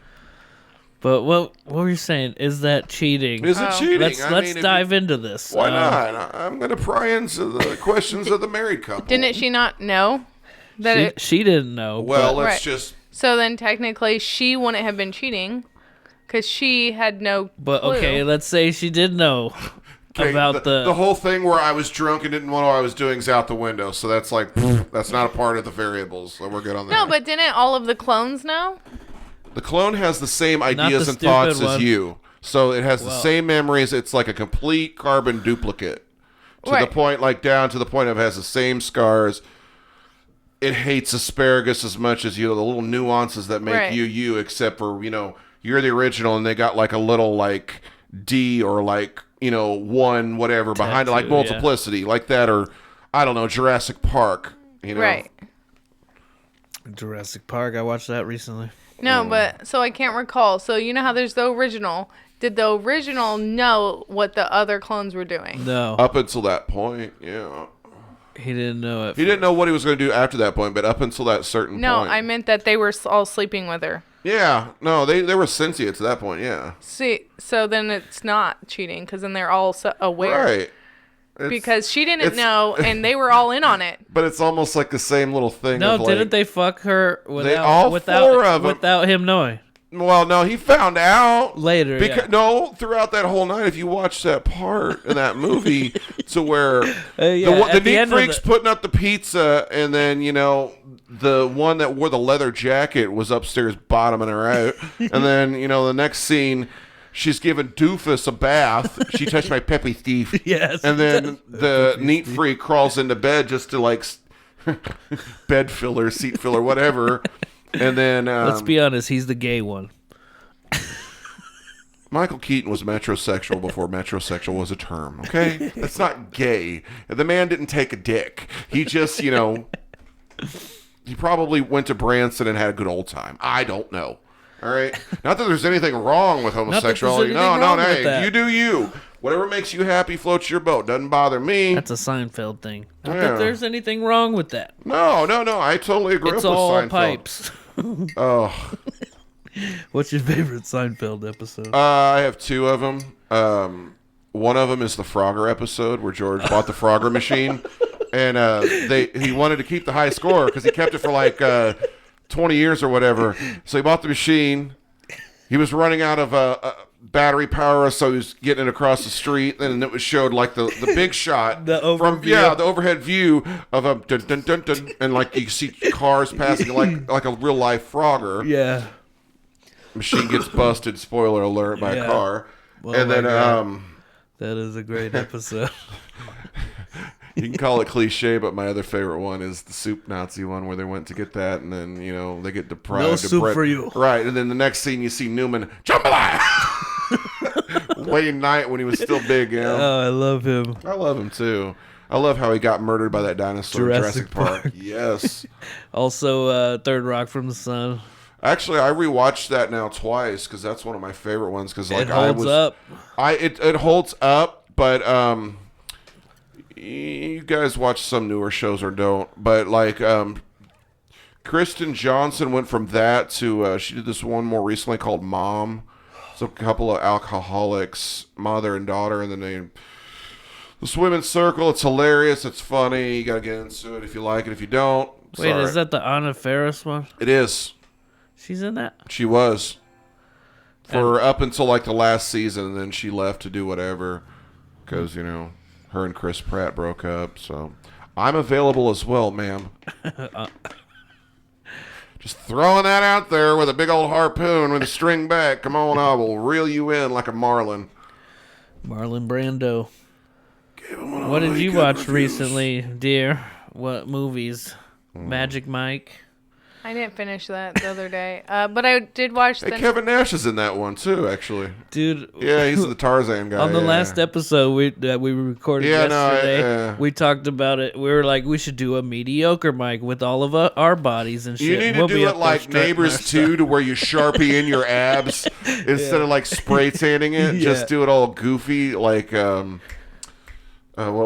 Speaker 2: But what were you saying? Is that cheating?
Speaker 1: Is it cheating?
Speaker 2: Let's dive into this.
Speaker 1: Why not? I'm going to pry into the questions of the married couple.
Speaker 3: Didn't she not know that
Speaker 2: She didn't know.
Speaker 1: Well,
Speaker 2: but-
Speaker 1: let's
Speaker 3: Right.
Speaker 1: just...
Speaker 3: So then technically she wouldn't have been cheating because she had no
Speaker 2: But
Speaker 3: clue.
Speaker 2: okay, let's say she did know about
Speaker 1: the whole thing where I was drunk and didn't know what I was doing is out the window. So that's like, that's not a part of the variables. So we're good on that.
Speaker 3: No, but didn't all of the clones know?
Speaker 1: The clone has the same
Speaker 2: the
Speaker 1: ideas and
Speaker 2: stupid
Speaker 1: thoughts as
Speaker 2: one.
Speaker 1: you. So it has the
Speaker 2: Well-
Speaker 1: same memories. It's like a complete carbon duplicate. To the
Speaker 3: Right.
Speaker 1: point, down to the point of it has the same scars. It hates asparagus as much as you. The little nuances that make
Speaker 3: Right.
Speaker 1: you, except for, you're the original and they got like a little like D or like, 1 whatever behind it, like
Speaker 2: Tattoo, yeah.
Speaker 1: multiplicity, like that, or I don't know, Jurassic Park.
Speaker 3: Right.
Speaker 2: Jurassic Park, I watched that recently.
Speaker 3: No, but so I can't recall. So you know how there's the original. Did the original know what the other clones were doing?
Speaker 2: No,
Speaker 1: Up until that point, yeah.
Speaker 2: he didn't know it.
Speaker 1: He didn't know what he was going to do after that point, but up until that certain
Speaker 3: No,
Speaker 1: point.
Speaker 3: I meant that they were all sleeping with her.
Speaker 1: Yeah, no, they were sentient to that point, yeah.
Speaker 3: See, so then it's not cheating because then they're all aware.
Speaker 1: Right.
Speaker 3: Because she didn't
Speaker 1: it's-
Speaker 3: know, and they were all in on it.
Speaker 1: But it's almost like the same little thing.
Speaker 2: No,
Speaker 1: of like,
Speaker 2: didn't they fuck her without
Speaker 1: all four of 'em.
Speaker 2: without him knowing?
Speaker 1: Well, no, he found out
Speaker 2: Later, yeah.
Speaker 1: No, throughout that whole night, if you watch that part in that movie, to where
Speaker 2: Yeah,
Speaker 1: the
Speaker 2: at the
Speaker 1: neat
Speaker 2: end of
Speaker 1: freak's putting up the pizza, and then the one that wore the leather jacket was upstairs bottoming her out, and then the next scene. She's giving Doofus a bath. She touched my Peppy Steve.
Speaker 2: Yes.
Speaker 1: And then the neat freak crawls into bed just to like bed filler, seat filler, whatever. And then
Speaker 2: Let's be honest, he's the gay one.
Speaker 1: Michael Keaton was metrosexual before metrosexual was a term. Okay, that's not gay. The man didn't take a dick. He just, he probably went to Branson and had a good old time. I don't know. All right. Not that there's anything wrong with homosexuality.
Speaker 2: anything wrong with
Speaker 1: Hey,
Speaker 2: that.
Speaker 1: you do you. Whatever makes you happy floats your boat. Doesn't bother me.
Speaker 2: That's a Seinfeld thing. Not
Speaker 1: Yeah.
Speaker 2: that there's anything wrong with that.
Speaker 1: No. I totally agree
Speaker 2: It's
Speaker 1: with
Speaker 2: all
Speaker 1: Seinfeld.
Speaker 2: pipes.
Speaker 1: Oh,
Speaker 2: What's your favorite Seinfeld episode?
Speaker 1: I have 2 of them. One of them is the Frogger episode where George bought the Frogger machine, and he wanted to keep the high score because he kept it for like 20 years or whatever. So he bought the machine. He was running out of battery power, so he was getting it across the street. And it was showed like the big shot,
Speaker 2: The
Speaker 1: the overhead view of a dun, dun, dun, dun, and like you see cars passing like a real life Frogger.
Speaker 2: Yeah.
Speaker 1: Machine gets busted. Spoiler alert! By a
Speaker 2: Yeah.
Speaker 1: car,
Speaker 2: Oh
Speaker 1: and
Speaker 2: my
Speaker 1: then
Speaker 2: God. That is a great episode.
Speaker 1: You can call it cliche, but my other favorite one is the soup Nazi one where they went to get that, and then they get deprived.
Speaker 2: No soup for you.
Speaker 1: Right, and then the next scene you see Newman jambalaya. Wayne Knight when he was still big.
Speaker 2: Oh, I love him.
Speaker 1: I love him too. I love how he got murdered by that dinosaur in Jurassic Park. Yes.
Speaker 2: Also, Third Rock from the Sun.
Speaker 1: Actually, I rewatched that now twice because that's one of my favorite ones. Because
Speaker 2: It holds up.
Speaker 1: It holds up, but you guys watch some newer shows or don't. But like Kristen Johnson went from that to she did this one more recently called Mom. It's a couple of alcoholics, mother and daughter, and then this women's circle. It's hilarious. It's funny. You gotta get into it if you like it. If you don't,
Speaker 2: Wait,
Speaker 1: sorry.
Speaker 2: is that the Anna Faris one?
Speaker 1: It is.
Speaker 2: She's in that?
Speaker 1: She was. For up until like the last season, and then she left to do whatever. Because, her and Chris Pratt broke up. So I'm available as well, ma'am. Just throwing that out there with a big old harpoon with a string back. Come on, I will reel you in like a marlin.
Speaker 2: Marlon Brando. What did you watch recently, dear? What movies? Magic Mike?
Speaker 3: I didn't finish that the other day, but I did watch
Speaker 1: Hey, Kevin Nash is in that one too, actually.
Speaker 2: Dude.
Speaker 1: Yeah, he's the Tarzan guy.
Speaker 2: On the last episode that we recorded yesterday, we talked about it. We were like, we should do a mediocre Mike with all of our bodies and shit.
Speaker 1: You need to do it like Neighbors 2 to where you Sharpie in your abs instead of like spray tanning it. Just do it all goofy like... what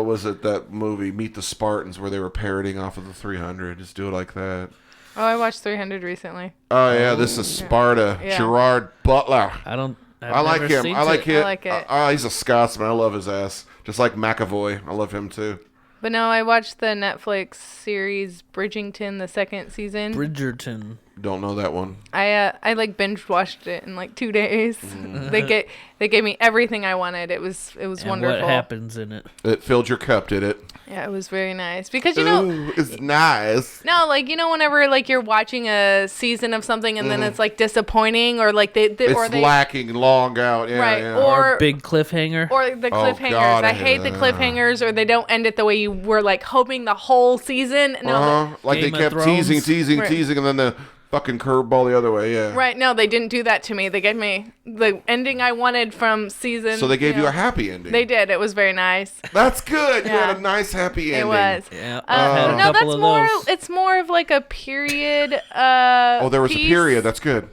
Speaker 1: was it, that movie, Meet the Spartans, where they were parodying off of the 300? Just do it like that.
Speaker 3: Oh, I watched 300 recently.
Speaker 1: Oh, yeah, this is Sparta.
Speaker 3: Yeah.
Speaker 1: Gerard Butler.
Speaker 2: I
Speaker 1: like him. I like him.
Speaker 3: I like it.
Speaker 1: He's a Scotsman. I love his ass. Just like McAvoy. I love him, too.
Speaker 3: But no, I watched the Netflix series Bridgerton, the second season.
Speaker 2: Bridgerton.
Speaker 1: Don't know that one.
Speaker 3: I like binge watched it in like 2 days. They gave me everything I wanted. It was wonderful.
Speaker 2: What happens in it?
Speaker 1: It filled your cup, did it?
Speaker 3: Yeah, it was very nice because
Speaker 1: Ooh, it's nice.
Speaker 3: No, like whenever like you're watching a season of something and then it's like disappointing or like they
Speaker 1: lacking long out, yeah,
Speaker 3: right,
Speaker 1: yeah.
Speaker 2: Or big cliffhanger.
Speaker 3: or the cliffhangers.
Speaker 1: God,
Speaker 3: I hate the cliffhangers, or they don't end it the way you were like hoping the whole season. No,
Speaker 1: like
Speaker 2: Game
Speaker 1: they
Speaker 2: of
Speaker 1: kept
Speaker 2: Thrones.
Speaker 1: teasing,
Speaker 3: Right.
Speaker 1: and then the fucking curveball the other way, yeah.
Speaker 3: right? No, they didn't do that to me. They gave me the ending I wanted from season.
Speaker 1: So they gave you a happy ending.
Speaker 3: They did. It was very nice.
Speaker 1: That's good. You
Speaker 3: Yeah.
Speaker 1: had a nice happy ending.
Speaker 3: It was.
Speaker 2: Yeah, I've had a
Speaker 3: No,
Speaker 2: couple
Speaker 3: that's
Speaker 2: of
Speaker 3: more.
Speaker 2: those.
Speaker 3: It's more of like a period.
Speaker 1: Oh, there was
Speaker 3: piece.
Speaker 1: a period. That's good.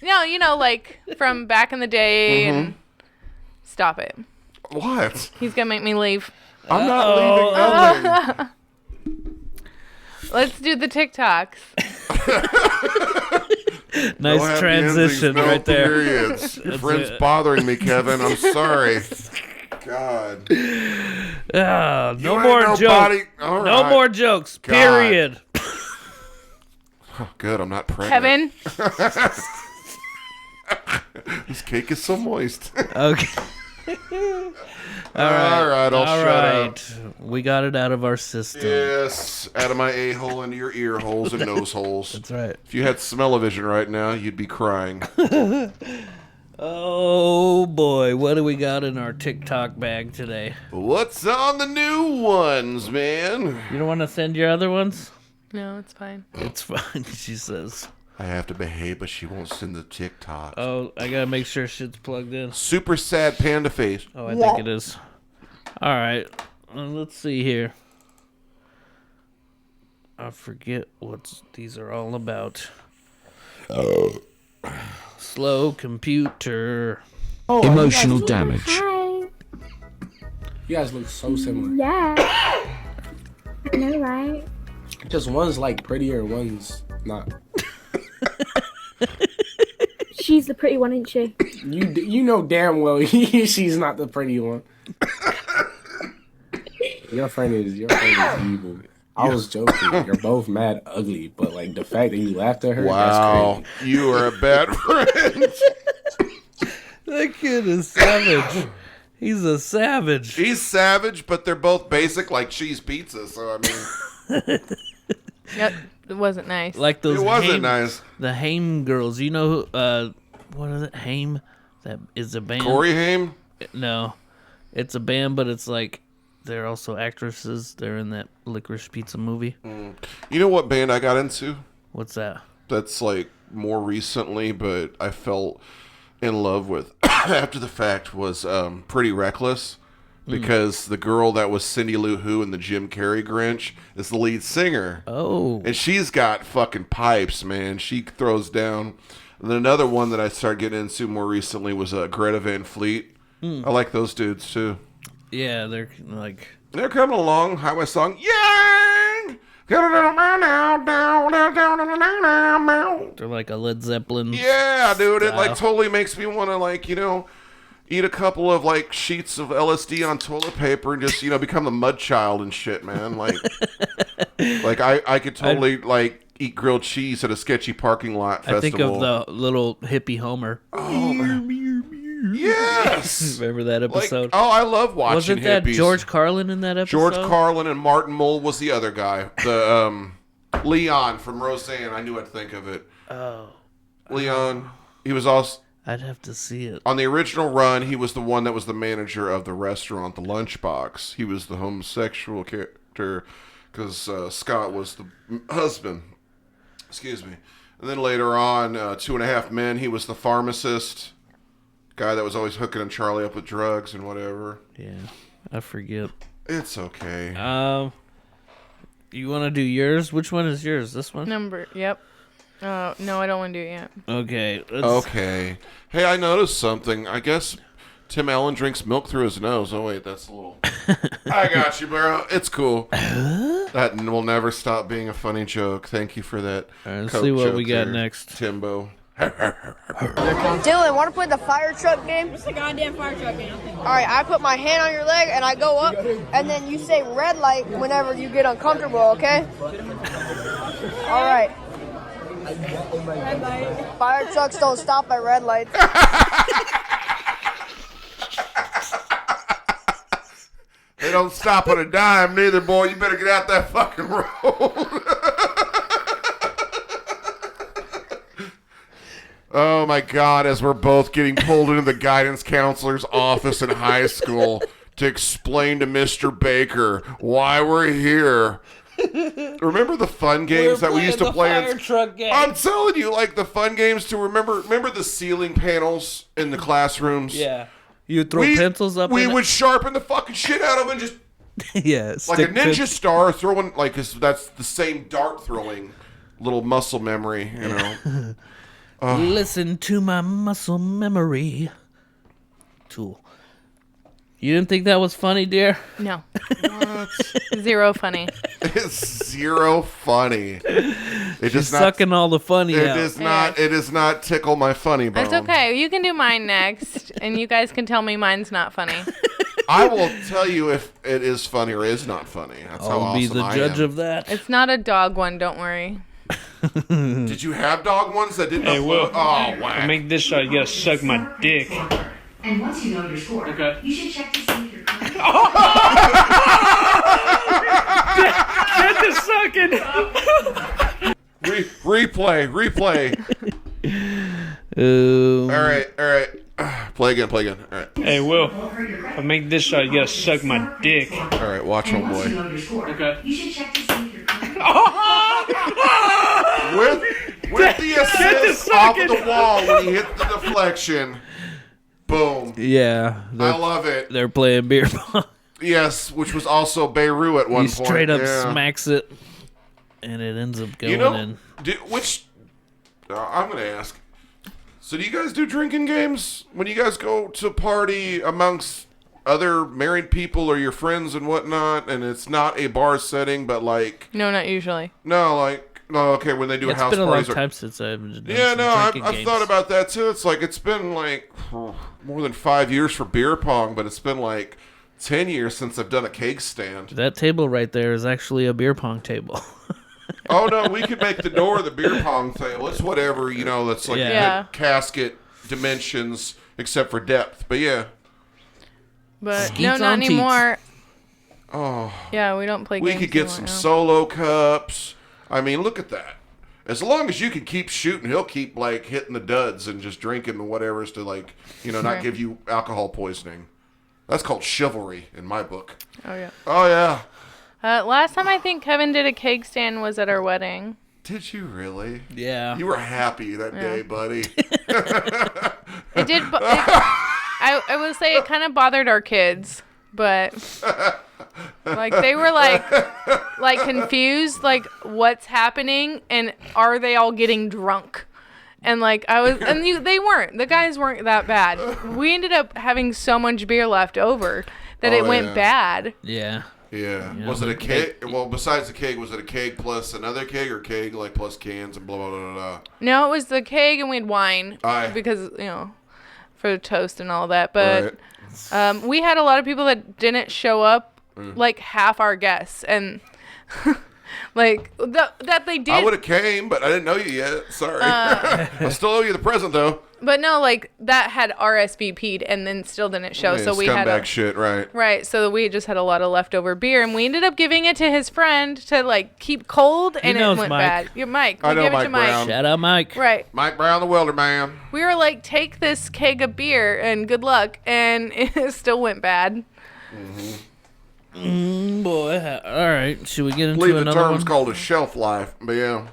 Speaker 3: No, like from back in the day. And stop it.
Speaker 1: What?
Speaker 3: He's gonna make me leave.
Speaker 1: I'm not leaving nothing.
Speaker 3: Let's do the TikToks.
Speaker 2: Nice
Speaker 1: No happy
Speaker 2: transition
Speaker 1: endings, no
Speaker 2: right there.
Speaker 1: periods. Your friend's bothering me, Kevin. I'm sorry. God.
Speaker 2: No
Speaker 1: You
Speaker 2: more
Speaker 1: ain't
Speaker 2: jokes.
Speaker 1: nobody. All
Speaker 2: No
Speaker 1: right.
Speaker 2: more jokes.
Speaker 1: God.
Speaker 2: Period.
Speaker 1: Oh, good. I'm not pregnant.
Speaker 3: Kevin.
Speaker 1: This cake is so moist.
Speaker 2: Okay.
Speaker 1: All right. I'll shut up.
Speaker 2: We got it out of our system.
Speaker 1: Yes, out of my a-hole into your ear holes and nose holes.
Speaker 2: That's right.
Speaker 1: If you had smell-o-vision right now, you'd be crying.
Speaker 2: Oh boy, what do we got in our TikTok bag today?
Speaker 1: What's on the new ones, man?
Speaker 2: You don't want to send your other ones?
Speaker 3: No, it's fine.
Speaker 2: It's fine, she says.
Speaker 1: I have to behave, but she won't send the TikTok.
Speaker 2: Oh, I gotta make sure shit's plugged in.
Speaker 1: Super sad panda face.
Speaker 2: Oh, I think it is. All right, let's see here. I forget what these are all about. Slow computer.
Speaker 4: Emotional damage.
Speaker 5: Hi.
Speaker 6: You guys look so similar.
Speaker 5: Yeah. I know, right?
Speaker 6: Just one's like prettier, one's not.
Speaker 5: She's the pretty one, isn't she?
Speaker 6: You know damn well she's not the pretty one. Your friend is evil. I was joking. You're both mad ugly, but like the fact that you laughed at her,
Speaker 1: Wow,
Speaker 6: that's crazy.
Speaker 1: you are a bad friend.
Speaker 2: That kid is savage. He's a savage.
Speaker 1: He's savage, but they're both basic like cheese pizza, so I mean...
Speaker 3: Yep, it wasn't nice.
Speaker 2: Like those.
Speaker 1: It wasn't
Speaker 2: Haim,
Speaker 1: nice.
Speaker 2: The Haim girls. You know who? What is it? Haim. That is a band.
Speaker 1: Corey Haim?
Speaker 2: No, it's a band, but it's like They're also actresses. They're in that Licorice Pizza movie.
Speaker 1: You know what band I got into?
Speaker 2: What's that?
Speaker 1: That's like more recently, but I felt in love with after the fact was Pretty Reckless. Because the girl that was Cindy Lou Who in the Jim Carrey Grinch is the lead singer.
Speaker 2: Oh.
Speaker 1: And she's got fucking pipes, man. She throws down. And then another one that I started getting into more recently was Greta Van Fleet. I like those dudes, too.
Speaker 2: Yeah, they're like...
Speaker 1: They're coming along. Highway song. Yeah! They're
Speaker 2: like a Led Zeppelin.
Speaker 1: Yeah, dude.
Speaker 2: style.
Speaker 1: It like totally makes me want to like, you know... eat a couple of like sheets of LSD on toilet paper and just become the mud child and shit, man. Like, I could totally like eat grilled cheese at a sketchy parking lot festival.
Speaker 2: I think of the little hippie Homer.
Speaker 1: Oh, yes.
Speaker 2: Remember that episode?
Speaker 1: Like, I love watching.
Speaker 2: Wasn't that
Speaker 1: hippies.
Speaker 2: George Carlin in that episode?
Speaker 1: George Carlin and Martin Mull was the other guy. The Leon from Roseanne. I knew I'd think of it.
Speaker 2: Oh,
Speaker 1: Leon. He was also.
Speaker 2: I'd have to see it.
Speaker 1: On the original run, he was the one that was the manager of the restaurant, the Lunchbox. He was the homosexual character because Scott was the husband. Excuse me. And then later on, 2.5 Men, he was the pharmacist. Guy that was always hooking Charlie up with drugs and whatever.
Speaker 2: Yeah, I forget.
Speaker 1: It's okay.
Speaker 2: You want to do yours? Which one is yours? This one?
Speaker 3: Yep. No, I don't want to do it yet.
Speaker 2: Okay.
Speaker 1: Okay. Hey, I noticed something. I guess Tim Allen drinks milk through his nose. Oh, wait, that's a little... I got you, bro. It's cool. That will never stop being a funny joke. Thank you for that.
Speaker 2: All right, let's see what we got
Speaker 1: there,
Speaker 2: next.
Speaker 1: Timbo.
Speaker 7: Dylan, want to play the fire truck game? What's the goddamn fire truck game? All right, I put my hand on your leg and I go up, and then you say red light whenever you get uncomfortable, okay? All right. Red light. Fire trucks don't stop at red lights.
Speaker 1: They don't stop on a dime neither, boy. You better get out that fucking road. Oh my God, as we're both getting pulled into the guidance counselor's office in high school to explain to Mr. Baker why we're here. Remember the fun games that we used to play?
Speaker 2: Fire truck game.
Speaker 1: I'm telling you, like the fun games to remember the ceiling panels in the classrooms?
Speaker 2: Yeah. You throw pencils up
Speaker 1: We
Speaker 2: in
Speaker 1: would sharpen the fucking shit out of them and just
Speaker 2: yeah,
Speaker 1: like a ninja star throwing, like that's the same dart throwing little muscle memory, you know.
Speaker 2: Listen to my muscle memory tool. You didn't think that was funny, dear?
Speaker 3: No. Zero funny.
Speaker 1: It's zero funny. It
Speaker 2: She's sucking all the funny out.
Speaker 1: It does not tickle my funny bone.
Speaker 3: That's okay. You can do mine next, and you guys can tell me mine's not funny.
Speaker 1: I will tell you if it is funny or is not funny. That's how
Speaker 2: I'll
Speaker 1: awesome
Speaker 2: be the
Speaker 1: I
Speaker 2: judge
Speaker 1: am.
Speaker 2: of that.
Speaker 3: It's not a dog one, don't worry.
Speaker 1: Did you have dog ones that didn't?
Speaker 8: Hey, Will.
Speaker 1: Oh, wow.
Speaker 8: To make this shot, you gotta suck my dick.
Speaker 9: And once you know your score,
Speaker 8: Okay.
Speaker 9: you should check to see if you're correct.
Speaker 8: Get the sucking!
Speaker 1: Replay. All right. Play again. All right.
Speaker 8: Hey, Will. To make this shot, you gotta suck my dick.
Speaker 1: All right, watch
Speaker 9: And
Speaker 1: him,
Speaker 9: once you
Speaker 1: boy.
Speaker 9: know your score,
Speaker 8: Okay.
Speaker 9: you should check to see if you're correct.
Speaker 1: With the assist off of the wall when he hit the deflection. Boom.
Speaker 2: Yeah.
Speaker 1: I love it.
Speaker 2: They're playing beer pong.
Speaker 1: Yes, which was also Beirut at one
Speaker 2: He
Speaker 1: point.
Speaker 2: straight up
Speaker 1: Yeah.
Speaker 2: smacks it, and it ends up going
Speaker 1: You know,
Speaker 2: in.
Speaker 1: I'm going to ask. So do you guys do drinking games when you guys go to party amongst other married people or your friends and whatnot, and it's not a bar setting, but like...
Speaker 3: No, not usually.
Speaker 1: Okay, when they do
Speaker 2: It's
Speaker 1: house
Speaker 2: been a long
Speaker 1: parties.
Speaker 2: time since I've done
Speaker 1: Yeah,
Speaker 2: some
Speaker 1: I've
Speaker 2: drinking games.
Speaker 1: thought about that too. It's like, it's been like more than 5 years for beer pong, but it's been like 10 years since I've done a cake stand.
Speaker 2: That table right there is actually a beer pong table.
Speaker 1: Oh no, we could make the door the beer pong table. It's whatever, that's like
Speaker 3: Yeah.
Speaker 1: good casket dimensions except for depth. But yeah.
Speaker 3: But
Speaker 2: Skeets
Speaker 3: no, not
Speaker 2: on Teats.
Speaker 3: anymore.
Speaker 1: Oh.
Speaker 3: Yeah, we don't play
Speaker 1: We
Speaker 3: games
Speaker 1: could get
Speaker 3: anymore,
Speaker 1: some
Speaker 3: no.
Speaker 1: solo cups. I mean, look at that. As long as you can keep shooting, he'll keep like hitting the duds and just drinking whatever's to like, not
Speaker 3: Sure.
Speaker 1: give you alcohol poisoning. That's called chivalry in my book.
Speaker 3: Oh, yeah.
Speaker 1: Oh, yeah.
Speaker 3: Last time I think Kevin did a cake stand was at our wedding.
Speaker 1: Did you really?
Speaker 2: Yeah.
Speaker 1: You were happy that day, buddy.
Speaker 3: It did. I would say it kind of bothered our kids, but like they were like confused, like what's happening, and are they all getting drunk? And like they weren't. The guys weren't that bad. We ended up having so much beer left over that it went bad.
Speaker 2: Yeah.
Speaker 1: Yeah. Was it a keg? Well, besides the keg, was it a keg plus another keg or keg like plus cans and blah, blah, blah, blah?
Speaker 3: No, it was the keg and we had wine because, for the toast and all that. But we had a lot of people that didn't show up, like half our guests. And like that they did.
Speaker 1: I would have came, but I didn't know you yet. Sorry. I still owe you the present, though.
Speaker 3: But no, like that had RSVP'd and then still didn't show. So we had
Speaker 1: shit, right?
Speaker 3: Right. So we just had a lot of leftover beer, and we ended up giving it to his friend to like keep cold, and it went bad. Yeah, Mike.
Speaker 1: I know
Speaker 3: gave
Speaker 1: Mike
Speaker 3: it to Mike.
Speaker 1: Brown.
Speaker 2: Shout out, Mike.
Speaker 3: Right.
Speaker 1: Mike Brown, the welder man.
Speaker 3: We were like, take this keg of beer and good luck, and it still went bad.
Speaker 2: Boy. All right. Should we get into
Speaker 1: I believe
Speaker 2: another
Speaker 1: the term's
Speaker 2: one?
Speaker 1: called a shelf life, but yeah.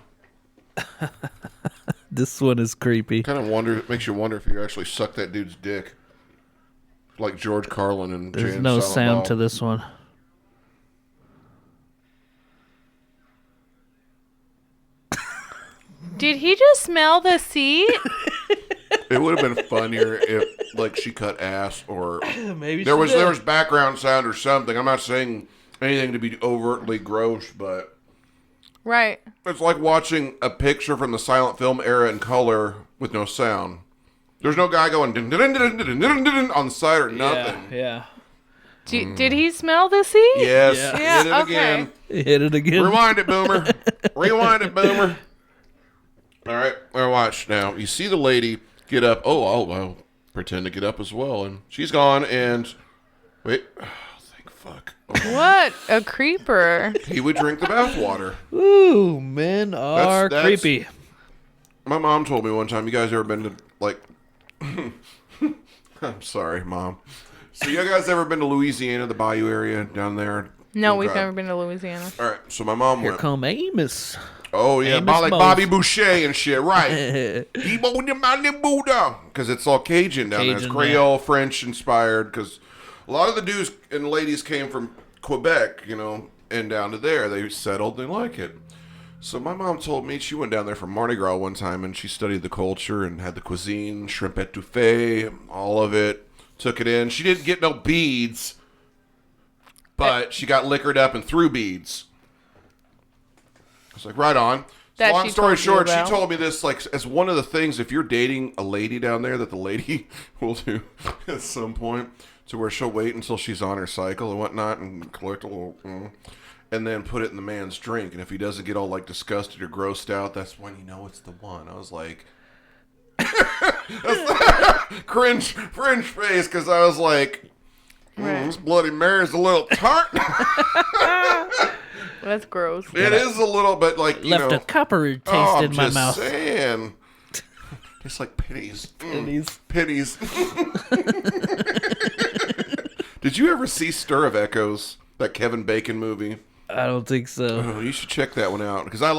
Speaker 2: This one is creepy.
Speaker 1: Kind of makes you wonder if you actually suck that dude's dick, like George Carlin and
Speaker 2: There's
Speaker 1: James
Speaker 2: no
Speaker 1: Silent
Speaker 2: sound
Speaker 1: Bob.
Speaker 2: to this one.
Speaker 3: Did he just smell the seat?
Speaker 1: It would have been funnier if, like, she cut ass or
Speaker 2: Maybe
Speaker 1: there was background sound or something. I'm not saying anything to be overtly gross, but
Speaker 3: Right.
Speaker 1: it's like watching a picture from the silent film era in color with no sound. There's no guy going dun, dun, dun, dun, dun, dun, dun, dun, on the side or nothing.
Speaker 2: Yeah.
Speaker 3: Did he smell the seat?
Speaker 1: Yes.
Speaker 3: Yeah,
Speaker 1: Hit it
Speaker 3: okay.
Speaker 1: again.
Speaker 2: Hit it again.
Speaker 1: Rewind it, Boomer. Rewind it, Boomer. All right. Now watch. Now you see the lady get up. I'll pretend to get up as well, and she's gone. And wait. Oh, thank fuck.
Speaker 3: What a creeper.
Speaker 1: He would drink the bathwater.
Speaker 2: Ooh, men are
Speaker 1: That's-
Speaker 2: creepy.
Speaker 1: My mom told me one time, you guys ever been to, like... I'm sorry, Mom. So you guys ever been to Louisiana, the Bayou area down there?
Speaker 3: No,
Speaker 1: Oh,
Speaker 3: we've
Speaker 1: God.
Speaker 3: never been to Louisiana.
Speaker 1: All right, so my mom
Speaker 2: Here
Speaker 1: went.
Speaker 2: come Amos.
Speaker 1: Oh, yeah,
Speaker 2: Amos
Speaker 1: like
Speaker 2: Mose.
Speaker 1: Bobby Boucher and shit, right. Because it's all Cajun down there. It's
Speaker 2: Cajun,
Speaker 1: Creole, French inspired, because a lot of the dudes and ladies came from Quebec, and down to there. They settled, they like it. So my mom told me she went down there for Mardi Gras one time, and she studied the culture and had the cuisine, shrimp etouffee, all of it. Took it in. She didn't get no beads, but she got liquored up and threw beads. I was like, right on.
Speaker 3: That
Speaker 1: Long
Speaker 3: she
Speaker 1: story
Speaker 3: told you
Speaker 1: short, she
Speaker 3: about?
Speaker 1: told me this like as one of the things, if you're dating a lady down there, that the lady will do at some point, to where she'll wait until she's on her cycle and whatnot and collect a little... and then put it in the man's drink. And if he doesn't get all like disgusted or grossed out, that's when you know it's the one. I was like, cringe face, because I was like, this Bloody Mary's a little tart.
Speaker 3: That's gross.
Speaker 1: It is a little bit like,
Speaker 2: Left a coppery taste
Speaker 1: I'm
Speaker 2: in my
Speaker 1: just
Speaker 2: mouth.
Speaker 1: saying. It's like pitties. Pitties. Did you ever see Stir of Echoes, that Kevin Bacon movie?
Speaker 2: I don't think so.
Speaker 1: Oh, you should check that one out, because I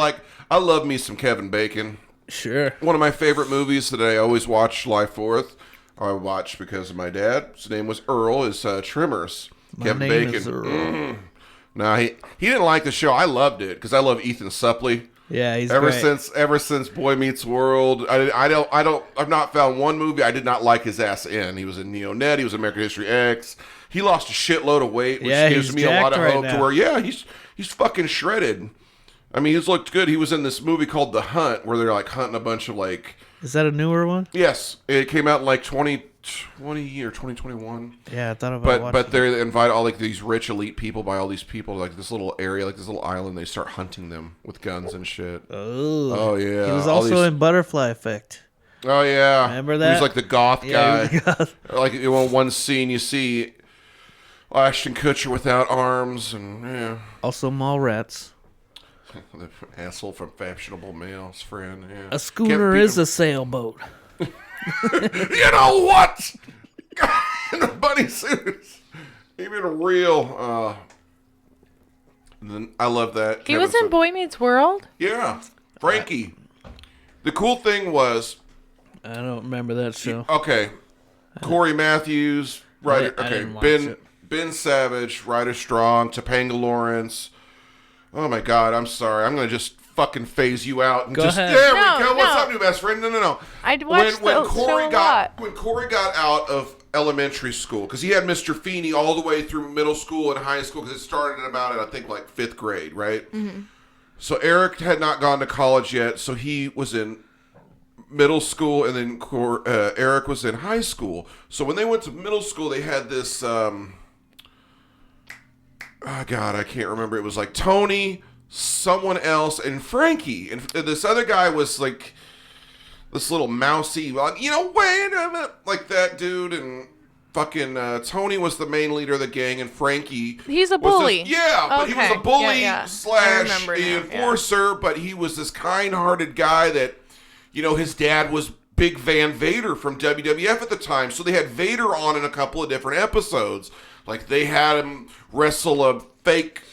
Speaker 1: love me some Kevin Bacon.
Speaker 2: Sure.
Speaker 1: One of my favorite movies that I always watch July 4th, I watched because of my dad. His name was Earl, is Trimmers.
Speaker 2: My
Speaker 1: Kevin
Speaker 2: name
Speaker 1: Bacon.
Speaker 2: is Earl.
Speaker 1: Nah, he didn't like the show. I loved it because I love Ethan Suplee.
Speaker 2: Yeah, he's
Speaker 1: ever
Speaker 2: great.
Speaker 1: since Boy Meets World. I've not found one movie I did not like his ass in. He was in Neo Net. He was in American History X. He lost a shitload of weight, which gives
Speaker 2: he's
Speaker 1: me a lot of
Speaker 2: jacked
Speaker 1: hope
Speaker 2: right
Speaker 1: to
Speaker 2: now.
Speaker 1: where he's fucking shredded. I mean, he's looked good. He was in this movie called The Hunt, where they're like hunting a bunch of like...
Speaker 2: Is that a newer one?
Speaker 1: Yes, it came out in like 2020 or 2021.
Speaker 2: Yeah, I thought about watching
Speaker 1: But they invite all like these rich elite people by all these people, like this little area, like this little island. They start hunting them with guns and shit.
Speaker 2: Oh
Speaker 1: yeah.
Speaker 2: He was
Speaker 1: all
Speaker 2: also
Speaker 1: these-
Speaker 2: in Butterfly Effect.
Speaker 1: Oh yeah.
Speaker 2: Remember
Speaker 1: He
Speaker 2: that?
Speaker 1: was like the goth
Speaker 2: Yeah,
Speaker 1: guy.
Speaker 2: he was the goth.
Speaker 1: Like one scene you see Ashton Kutcher without arms, and yeah.
Speaker 2: Also Mallrats.
Speaker 1: The asshole from Fashionable Male's friend. Yeah.
Speaker 2: A schooner is a sailboat.
Speaker 1: You know what? in the bunny suits. Even real. I love that.
Speaker 3: He was in Boy Meets World?
Speaker 1: Yeah. Frankie. The cool thing was...
Speaker 2: I don't remember that show.
Speaker 1: Okay. Corey Matthews, writer. Okay. Ben Savage, writer strong. Topanga Lawrence. Oh my God, I'm sorry. I'm going to just fucking phase you out. And
Speaker 2: go ahead.
Speaker 1: There we go. What's up, new best friend? No.
Speaker 3: I'd watched the show a lot.
Speaker 1: When Corey got out of elementary school, because he had Mr. Feeney all the way through middle school and high school, because it started about, I think, like 5th grade, right? Mm-hmm. So Eric had not gone to college yet, so he was in middle school, and then Eric was in high school. So when they went to middle school, they had this, oh God, I can't remember. It was like Tony, someone else, and Frankie. And this other guy was like this little mousy, wait a minute, like that dude. And fucking Tony was the main leader of the gang, and Frankie...
Speaker 3: He's a bully.
Speaker 1: But he was a bully slash enforcer, but he was this kind-hearted guy that, his dad was Big Van Vader from WWF at the time, so they had Vader on in a couple of different episodes. Like, they had him wrestle a fake...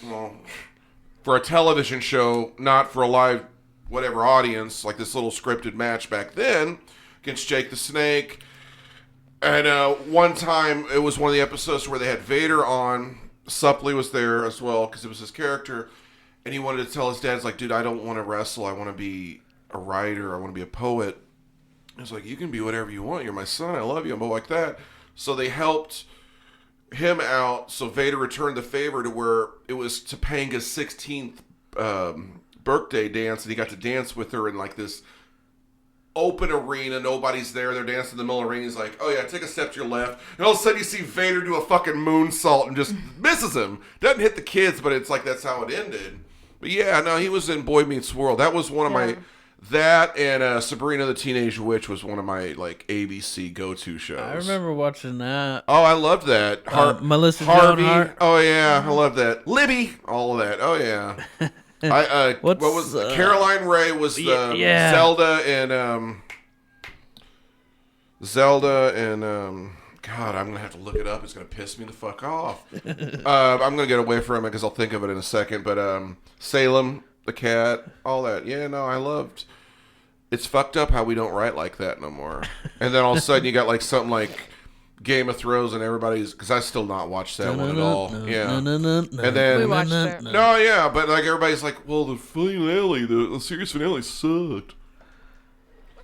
Speaker 1: for a television show, not for a live whatever audience, like this little scripted match back then against Jake the Snake. And one time, it was one of the episodes where they had Vader on. Suppley was there as well, because it was his character. And he wanted to tell his dad, he's like, dude, I don't want to wrestle. I want to be a writer. I want to be a poet. He was like, you can be whatever you want. You're my son. I love you. I'm like that. So they helped him out. So Vader returned the favor to where it was Topanga's 16th birthday dance. And he got to dance with her in like this open arena, nobody's there, they're dancing in the middle of the ring. He's like, oh yeah, take a step to your left, and all of a sudden you see Vader do a fucking moonsault and just misses him. Doesn't hit the kids, but it's like that's how it ended. But yeah, no, he was in Boy Meets World. That was one of my, that and Sabrina the Teenage Witch was one of my like ABC go-to shows.
Speaker 2: I remember watching that.
Speaker 1: Oh, I loved that.
Speaker 2: Melissa
Speaker 1: Harvey.
Speaker 2: Joan Hart.
Speaker 1: Oh yeah, I love that. Libby, all of that. Oh yeah. What was Caroline Ray was the Zelda and God, I'm gonna have to look it up. It's gonna piss me the fuck off. I'm gonna get away from it because I'll think of it in a second. But Salem, the cat, all that. Yeah, no, I loved. It's fucked up how we don't write like that no more. And then all of a sudden you got like something like Game of Thrones and everybody's, because I still not watched that one at all. And then
Speaker 3: we watched it.
Speaker 1: No, yeah, but like everybody's like, well, the finale, the series finale sucked.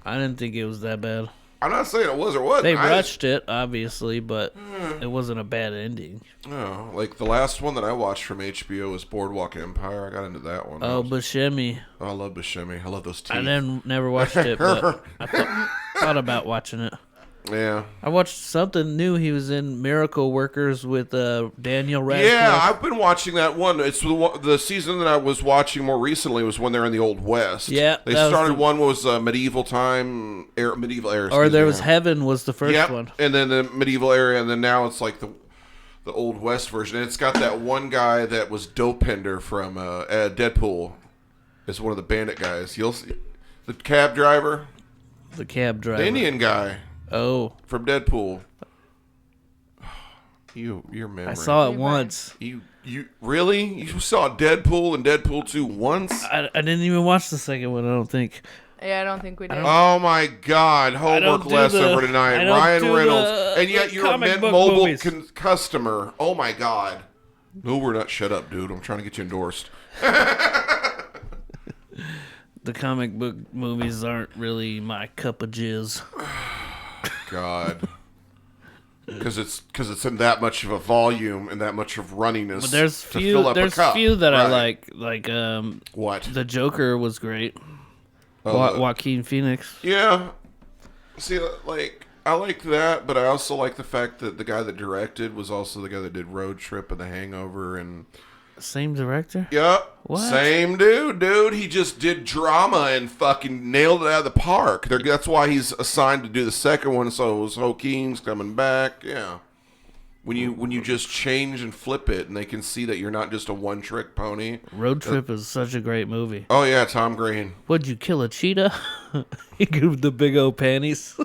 Speaker 2: I didn't think it was that bad.
Speaker 1: I'm not saying it was or wasn't.
Speaker 2: They rushed it, obviously, but it wasn't a bad ending.
Speaker 1: No, like the last one that I watched from HBO was Boardwalk Empire. I got into that one.
Speaker 2: Oh, Buscemi.
Speaker 1: Oh, I love Buscemi. I love those teeth.
Speaker 2: I never watched it, but I thought about watching it.
Speaker 1: Yeah.
Speaker 2: I watched something new. He was in Miracle Workers with Daniel Radcliffe.
Speaker 1: Yeah, I've been watching that one. It's the season that I was watching more recently was when they're in the Old West.
Speaker 2: Yeah.
Speaker 1: They started one was medieval time, medieval era.
Speaker 2: Or there was Heaven was the first one.
Speaker 1: And then the medieval era, and then now it's like the Old West version. And it's got that one guy that was Dopender from Deadpool. It's one of the bandit guys. You'll see. The cab driver.
Speaker 2: The cab driver.
Speaker 1: The Indian guy.
Speaker 2: Oh,
Speaker 1: from Deadpool. Your memory.
Speaker 2: I saw it once.
Speaker 1: You really? You saw Deadpool and Deadpool 2 once?
Speaker 2: I didn't even watch the second one, I don't think.
Speaker 3: Yeah, I don't think we did.
Speaker 1: Oh my God! Homework less over tonight. Ryan Reynolds, and yet you're a Mint Mobile customer. Oh my God! No, we're not. Shut up, dude. I'm trying to get you endorsed.
Speaker 2: The comic book movies aren't really my cup of jizz.
Speaker 1: God, because it's in that much of a volume and that much of runniness.
Speaker 2: But there's few that I like
Speaker 1: what?
Speaker 2: The Joker was great. Joaquin Phoenix.
Speaker 1: Yeah. See, like I like that, but I also like the fact that the guy that directed was also the guy that did Road Trip and The Hangover and.
Speaker 2: Same director?
Speaker 1: Yep.
Speaker 2: What?
Speaker 1: Same dude. He just did drama and fucking nailed it out of the park. That's why he's assigned to do the second one, so it was Joaquin's coming back. Yeah. When you just change and flip it and they can see that you're not just a one-trick pony.
Speaker 2: Road Trip is such a great movie.
Speaker 1: Oh, yeah, Tom Green.
Speaker 2: Would you kill a cheetah? He gave the big old panties.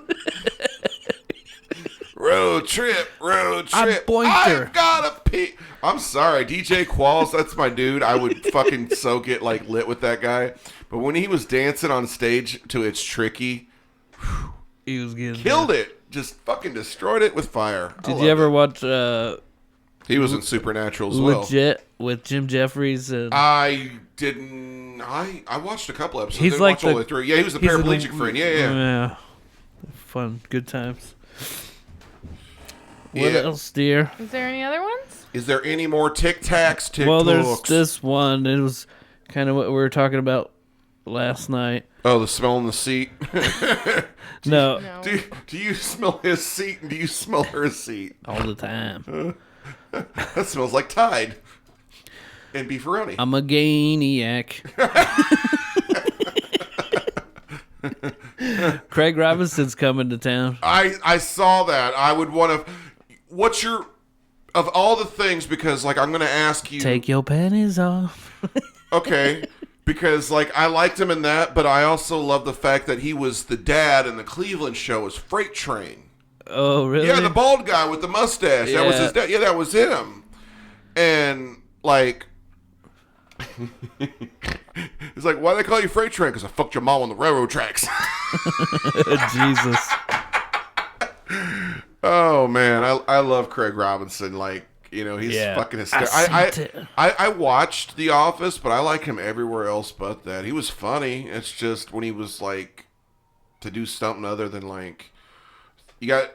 Speaker 1: Road trip.
Speaker 2: I'm Boinker.
Speaker 1: I've got a pee. I'm sorry, DJ Qualls, that's my dude. I would fucking so get like lit with that guy. But when he was dancing on stage to It's Tricky,
Speaker 2: he was getting
Speaker 1: killed it. Just fucking destroyed it with fire.
Speaker 2: Did you ever watch
Speaker 1: he was in Supernatural as well.
Speaker 2: Legit with Jim Jeffries?
Speaker 1: I didn't. I watched a couple episodes.
Speaker 2: He's
Speaker 1: didn't
Speaker 2: like
Speaker 1: watch all the way through. Yeah, he was the paraplegic friend. Yeah.
Speaker 2: Fun, good times. What else, dear?
Speaker 3: Is there any other ones?
Speaker 1: Is there any more Tic Tacs?
Speaker 2: Well, there's this one. It was kind of what we were talking about last night.
Speaker 1: Oh, the smell in the seat.
Speaker 2: No.
Speaker 1: Do you smell his seat and do you smell her seat?
Speaker 2: All the time.
Speaker 1: That smells like Tide and beefaroni.
Speaker 2: I'm a Gainiac. Craig Robinson's coming to town.
Speaker 1: I saw that. I would want to. What's your of all the things? Because like I'm going to ask you.
Speaker 2: Take your panties off.
Speaker 1: Okay. Because, like, I liked him in that, but I also love the fact that he was the dad in the Cleveland show as Freight Train.
Speaker 2: Oh, really?
Speaker 1: Yeah, the bald guy with the mustache.
Speaker 2: Yeah.
Speaker 1: That was his dad. Yeah, that was him. And, like, he's like, why do they call you Freight Train? Because I fucked your mom on the railroad tracks.
Speaker 2: Jesus.
Speaker 1: Oh, man. I love Craig Robinson. Like, you know, he's fucking hysterical. I watched The Office, but I like him everywhere else but that. He was funny. It's just when he was like to do something other than like you got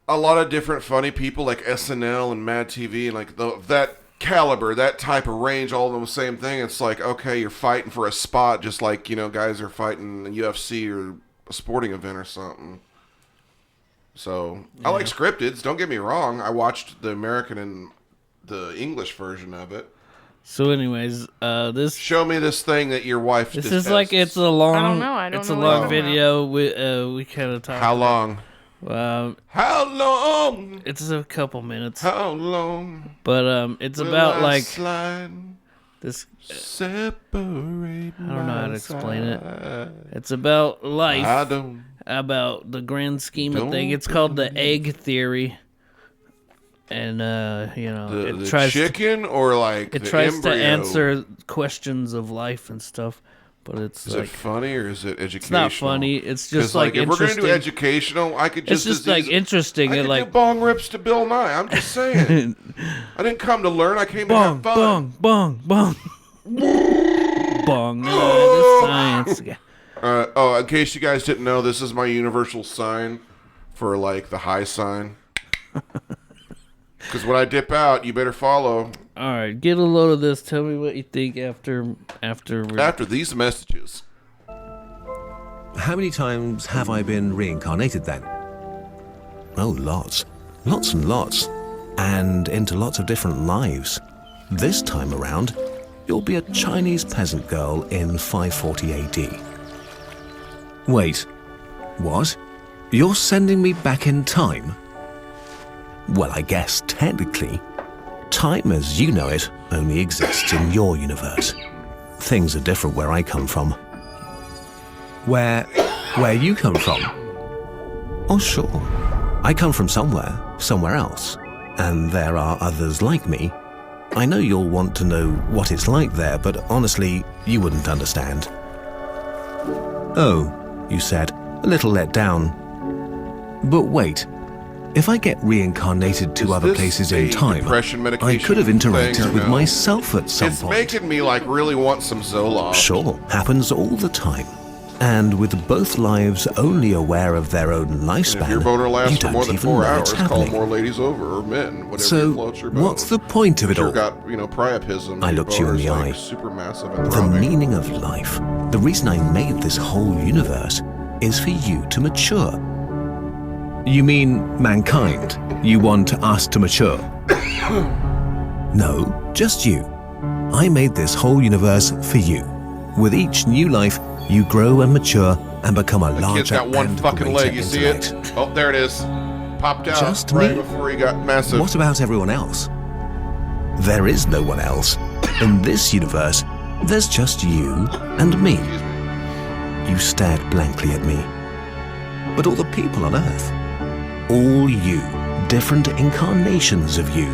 Speaker 1: a lot of different funny people like SNL and Mad TV and like that caliber, that type of range, all of them the same thing. It's like, okay, you're fighting for a spot just like, you know, guys are fighting in UFC or a sporting event or something. So, I like scripteds, don't get me wrong. I watched the American and the English version of it.
Speaker 2: So anyways, this...
Speaker 1: Show me this thing that your wife
Speaker 2: This
Speaker 1: detests.
Speaker 2: is like, it's a long...
Speaker 3: I don't know.
Speaker 2: It's a long video. We kind of talked...
Speaker 1: How long? How long?
Speaker 2: It's a couple minutes.
Speaker 1: How long?
Speaker 2: But it's about like...
Speaker 1: Slide?
Speaker 2: This...
Speaker 1: Separate
Speaker 2: I don't know how to explain it. It's about life.
Speaker 1: I don't...
Speaker 2: About the grand scheme of things. It's called the egg theory. And, you know,
Speaker 1: it
Speaker 2: tries
Speaker 1: the chicken or like
Speaker 2: it
Speaker 1: the
Speaker 2: tries
Speaker 1: embryo?
Speaker 2: to answer questions of life and stuff. But it's
Speaker 1: is
Speaker 2: like...
Speaker 1: it funny or is it educational?
Speaker 2: It's not funny. It's just like
Speaker 1: if we're going to
Speaker 2: interesting.
Speaker 1: do educational, I could just...
Speaker 2: It's just like interesting.
Speaker 1: I
Speaker 2: and
Speaker 1: could
Speaker 2: like
Speaker 1: do bong rips to Bill Nye. I'm just saying. I didn't come to learn. I came to have fun.
Speaker 2: Bong. Bong. No, the science guy.
Speaker 1: In case you guys didn't know, this is my universal sign for like the high sign. Because when I dip out, you better follow.
Speaker 2: All right, get a load of this. Tell me what you think after
Speaker 1: these messages.
Speaker 10: How many times have I been reincarnated then? Oh, lots. Lots and lots. And into lots of different lives. This time around, you'll be a Chinese peasant girl in 540 AD. Wait, what? You're sending me back in time? Well, I guess, technically, time as you know it only exists in your universe. Things are different where I come from. Where you come from? Oh, sure. I come from somewhere else. And there are others like me. I know you'll want to know what it's like there, but honestly, you wouldn't understand. Oh, you said, a little let down. But wait, if I get reincarnated to other places in time, I could have interacted with myself at some point.
Speaker 1: It's making me like really want some Zoloft.
Speaker 10: Sure, happens all the time. And with both lives only aware of their own lifespan,
Speaker 1: if your boner lasts
Speaker 10: you
Speaker 1: for
Speaker 10: don't
Speaker 1: more than
Speaker 10: even
Speaker 1: 4
Speaker 10: know
Speaker 1: hours,
Speaker 10: it's
Speaker 1: call
Speaker 10: happening.
Speaker 1: more ladies over or men, whatever
Speaker 10: So,
Speaker 1: floats your boat.
Speaker 10: what's the point of it all?
Speaker 1: You've got, priapism.
Speaker 10: I looked you in the eye.
Speaker 1: Super massive and
Speaker 10: The
Speaker 1: throbbing.
Speaker 10: meaning of life, the reason I made this whole universe, is for you to mature. You mean mankind? You want us to mature? No, just you. I made this whole universe for you. With each new life, you grow and mature and become a
Speaker 1: The kid's
Speaker 10: larger
Speaker 1: got one
Speaker 10: and
Speaker 1: fucking
Speaker 10: greater
Speaker 1: leg, you see it?
Speaker 10: intellect.
Speaker 1: Oh, there it is. Popped out
Speaker 10: Just
Speaker 1: right
Speaker 10: me?
Speaker 1: before he got massive.
Speaker 10: What about everyone else? There is no one else. In this universe, there's just you and me. You stared blankly at me. but all the people on Earth. All you, different incarnations of you.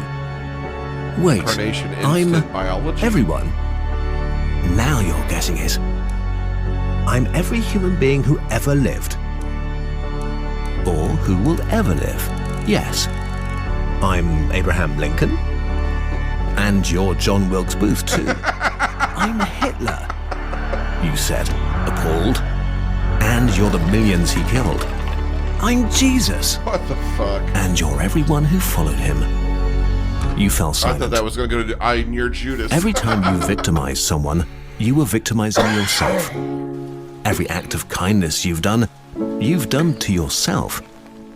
Speaker 10: Wait,
Speaker 1: Incarnation,
Speaker 10: I'm
Speaker 1: instant biology.
Speaker 10: everyone. Now you're getting it. I'm every human being who ever lived. Or who will ever live. Yes. I'm Abraham Lincoln. And you're John Wilkes Booth too. I'm Hitler, you said, appalled. And you're the millions he killed. I'm Jesus.
Speaker 1: What the fuck?
Speaker 10: And you're everyone who followed him. You fell
Speaker 1: I
Speaker 10: silent.
Speaker 1: thought that was going to go to I near Judas.
Speaker 10: Every time you victimized someone, you were victimizing yourself. Every act of kindness you've done to yourself.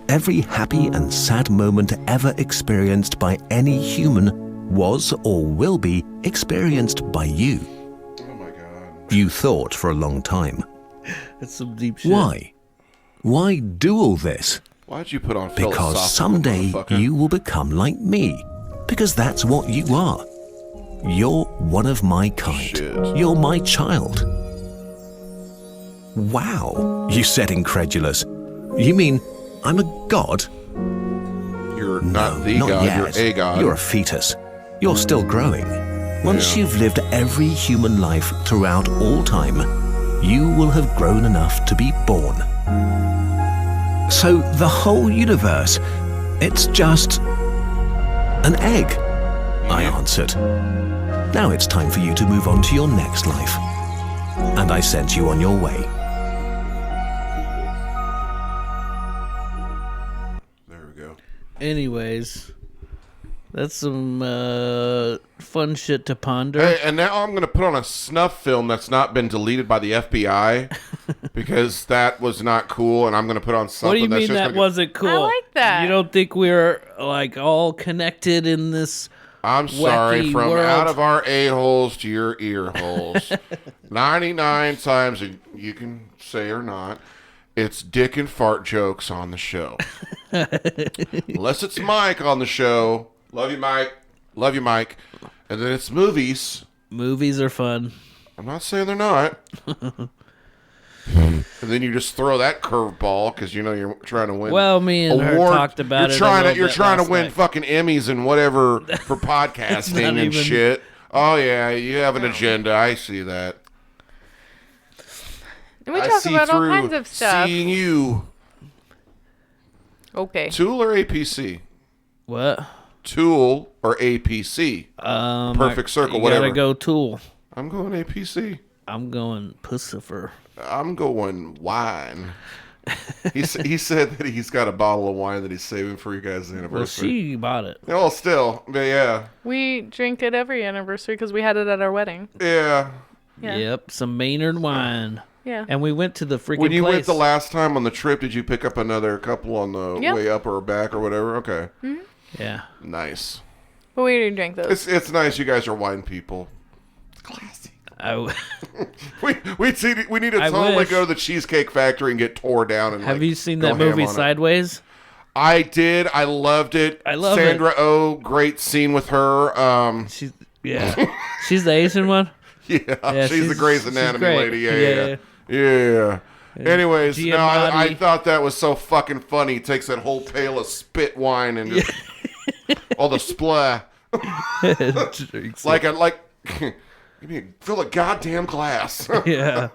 Speaker 10: Every happy and sad moment ever experienced by any human was or will be experienced by you.
Speaker 1: Oh my God.
Speaker 10: You thought for a long time.
Speaker 2: That's some deep shit.
Speaker 10: Why? Why do all this?
Speaker 1: Why'd you put on
Speaker 10: Because
Speaker 1: philosophical,
Speaker 10: someday
Speaker 1: motherfucker?
Speaker 10: you will become like me. Because that's what you are. You're one of my kind.
Speaker 1: Shit.
Speaker 10: You're my child. Wow, you said incredulous. You mean I'm a god?
Speaker 1: You're
Speaker 10: No,
Speaker 1: not the
Speaker 10: not
Speaker 1: god,
Speaker 10: yet.
Speaker 1: you're a god.
Speaker 10: You're a fetus. You're still growing. Once you've lived every human life throughout all time, you will have grown enough to be born. So the whole universe, it's just an egg, I answered. Now it's time for you to move on to your next life. And I sent you on your way.
Speaker 1: There we go.
Speaker 2: Anyways, that's some fun shit to ponder.
Speaker 1: Hey, and now I'm going to put on a snuff film that's not been deleted by the FBI because that was not cool, and I'm going to put on something
Speaker 2: What do you
Speaker 1: that's
Speaker 2: mean
Speaker 1: just
Speaker 2: that
Speaker 1: gonna
Speaker 2: wasn't cool?
Speaker 3: I like that.
Speaker 2: You don't think we're like all connected in this?
Speaker 1: I'm sorry,
Speaker 2: wacky
Speaker 1: from
Speaker 2: world?
Speaker 1: out of our a-holes to your ear holes. 99 times, and you can say or not, it's dick and fart jokes on the show. Unless it's Mike on the show. Love you, Mike. Love you, Mike. And then it's movies.
Speaker 2: Movies are fun.
Speaker 1: I'm not saying they're not. And then you just throw that curveball because you know you're trying to win.
Speaker 2: Well, me and her talked about it.
Speaker 1: You're trying to win fucking Emmys and whatever for podcasting and
Speaker 2: even-
Speaker 1: shit. Oh yeah, you have an agenda. I see that.
Speaker 3: And we
Speaker 1: I
Speaker 3: talk
Speaker 1: see
Speaker 3: about all
Speaker 1: through
Speaker 3: kinds of stuff.
Speaker 1: Seeing you.
Speaker 3: Okay.
Speaker 1: Tool or APC?
Speaker 2: What?
Speaker 1: Tool or APC? Perfect circle.
Speaker 2: You
Speaker 1: Whatever.
Speaker 2: gotta go Tool.
Speaker 1: I'm going APC.
Speaker 2: I'm going Pussifer.
Speaker 1: I'm going wine. He said that he's got a bottle of wine that he's saving for you guys'
Speaker 2: Well,
Speaker 1: anniversary.
Speaker 2: she bought it.
Speaker 1: Well, still, but yeah,
Speaker 3: We drink it every anniversary because we had it at our wedding.
Speaker 1: yeah.
Speaker 3: Yeah.
Speaker 2: Yep, some Maynard wine.
Speaker 3: Yeah.
Speaker 2: And we went to the freaking
Speaker 1: When you
Speaker 2: place.
Speaker 1: went the last time on the trip, did you pick up another couple on the
Speaker 3: Yep.
Speaker 1: way up or back or whatever? Okay,
Speaker 2: Yeah.
Speaker 1: nice.
Speaker 3: But we didn't drink those.
Speaker 1: It's nice. You guys are wine people. Classy. We need to
Speaker 2: I
Speaker 1: totally
Speaker 2: wish.
Speaker 1: go to the Cheesecake Factory and get tore down. And
Speaker 2: Have
Speaker 1: like,
Speaker 2: you seen
Speaker 1: go
Speaker 2: that
Speaker 1: ham
Speaker 2: movie
Speaker 1: on it.
Speaker 2: Sideways?
Speaker 1: I did. I loved it.
Speaker 2: I love
Speaker 1: Sandra Oh, great scene with her.
Speaker 2: She's she's the Asian one.
Speaker 1: Yeah, she's the Grey's
Speaker 2: she's
Speaker 1: Anatomy
Speaker 2: great.
Speaker 1: lady. Yeah. Anyways, no, I thought that was so fucking funny. He takes that whole pail of spit wine and just all the splat. Give me fill a goddamn glass.
Speaker 2: Yeah.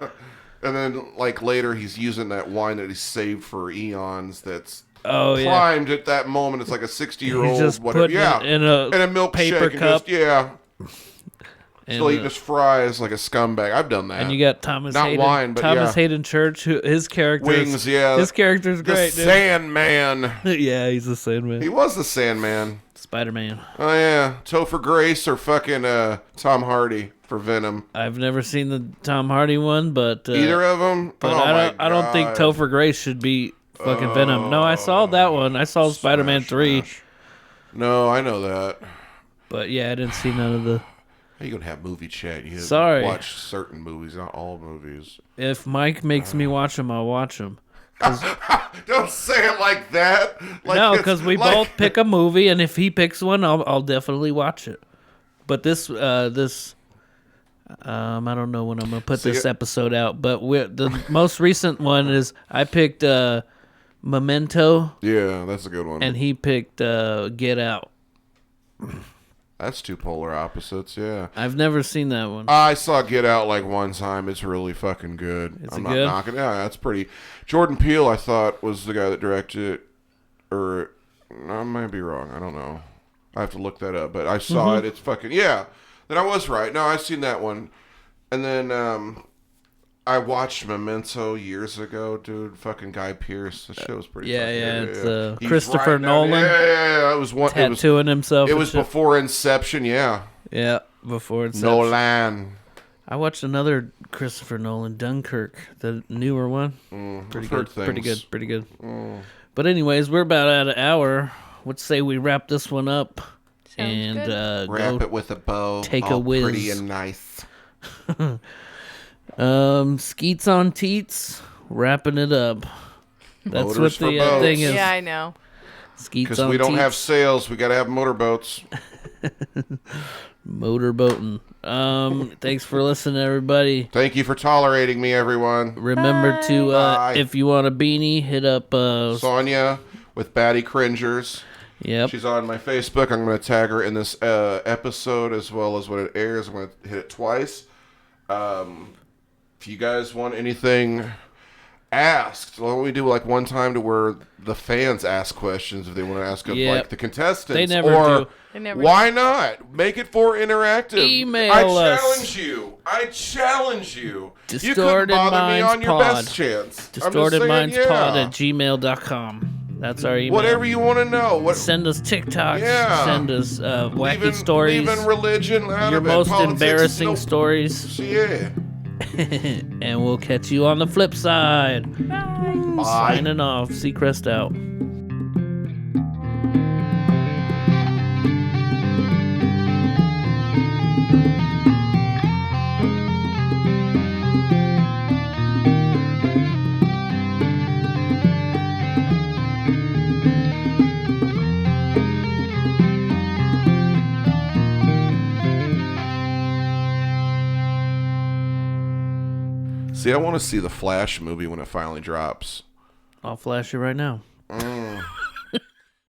Speaker 1: And then like later he's using that wine that he saved for eons that's
Speaker 2: yeah.
Speaker 1: primed at that moment. It's like a 60-year-old
Speaker 2: He's just
Speaker 1: whatever.
Speaker 2: putting
Speaker 1: Yeah.
Speaker 2: it in a
Speaker 1: milkshake
Speaker 2: paper
Speaker 1: and
Speaker 2: cup.
Speaker 1: Still eating his fries like a scumbag. I've done that.
Speaker 2: And you got Thomas
Speaker 1: Not
Speaker 2: Hayden,
Speaker 1: wine, but
Speaker 2: Thomas Hayden Church, who his character
Speaker 1: Wings, yeah.
Speaker 2: His character's
Speaker 1: the
Speaker 2: great, dude.
Speaker 1: Sandman.
Speaker 2: Yeah, he's the Sandman.
Speaker 1: He was the Sandman.
Speaker 2: Spider-Man.
Speaker 1: Oh yeah, Topher Grace or fucking Tom Hardy for Venom.
Speaker 2: I've never seen the Tom Hardy one, but
Speaker 1: Either of them.
Speaker 2: But
Speaker 1: oh
Speaker 2: I don't think Topher Grace should be fucking Venom. No, I saw that one. I saw Spider-Man 3.
Speaker 1: No, I know that.
Speaker 2: But yeah, I didn't see none of the.
Speaker 1: How you gonna have movie chat? You
Speaker 2: Sorry.
Speaker 1: watch certain movies, not all movies.
Speaker 2: If Mike makes me watch them, I'll watch them.
Speaker 1: Don't say it like that. Like
Speaker 2: No,
Speaker 1: it's
Speaker 2: because we
Speaker 1: like-
Speaker 2: both pick a movie, and if he picks one, I'll definitely watch it. But this I don't know when I'm gonna put this episode out. But the most recent one is I picked Memento.
Speaker 1: Yeah, that's a good one.
Speaker 2: And he picked Get Out.
Speaker 1: That's two polar opposites, yeah.
Speaker 2: I've never seen that one.
Speaker 1: I saw Get Out like one time. It's really fucking good. I'm not knocking it. Yeah, that's pretty. Jordan Peele, I thought, was the guy that directed it. Or, I might be wrong. I don't know. I have to look that up. But I saw it. It's fucking, yeah. Then I was right. No, I've seen that one. And then I watched Memento years ago, dude. Fucking Guy Pearce. The show was pretty
Speaker 2: It's Christopher Nolan.
Speaker 1: Yeah. It was one.
Speaker 2: Tattooing himself.
Speaker 1: It was before Inception, yeah.
Speaker 2: Yeah, before Inception.
Speaker 1: Nolan.
Speaker 2: I watched another Christopher Nolan, Dunkirk, the newer one. Pretty good. But anyways, we're about at an hour. Let's say we wrap this one up.
Speaker 3: Sounds good.
Speaker 1: Wrap it with a bow.
Speaker 2: Take
Speaker 1: all
Speaker 2: a whiz.
Speaker 1: Pretty and nice.
Speaker 2: Skeets on Teats, wrapping it up. That's
Speaker 1: Motors
Speaker 2: what the
Speaker 1: for
Speaker 2: thing is.
Speaker 3: Yeah, I know.
Speaker 2: Skeets on
Speaker 1: Because we don't
Speaker 2: Teats.
Speaker 1: have sails, we got to have motorboats.
Speaker 2: Motorboating. Thanks for listening, everybody.
Speaker 1: Thank you for tolerating me, everyone.
Speaker 2: Remember to,
Speaker 1: Bye.
Speaker 2: if you want a beanie, hit up
Speaker 1: Sonia with Batty Cringers.
Speaker 2: Yep.
Speaker 1: She's on my Facebook. I'm going to tag her in this episode as well as when it airs. I'm going to hit it twice. If you guys want anything asked, why don't we do like one time to where the fans ask questions if they want to ask of like the contestants?
Speaker 2: They never do.
Speaker 3: They never
Speaker 1: why not? Make it for interactive.
Speaker 2: Email
Speaker 1: us. I challenge you. You couldn't bother me on your best chance.
Speaker 2: DistortedMindsPod@gmail.com. That's our email.
Speaker 1: Whatever you want to know.
Speaker 2: Send us TikToks.
Speaker 1: Yeah.
Speaker 2: Send us wacky stories.
Speaker 1: Even religion out
Speaker 2: your
Speaker 1: of it.
Speaker 2: most
Speaker 1: Politics,
Speaker 2: embarrassing stories.
Speaker 1: Yeah.
Speaker 2: And we'll catch you on the flip side.
Speaker 1: Bye.
Speaker 2: Signing off. Seacrest out.
Speaker 1: See, I want to see the Flash movie when it finally drops.
Speaker 2: I'll flash you right now.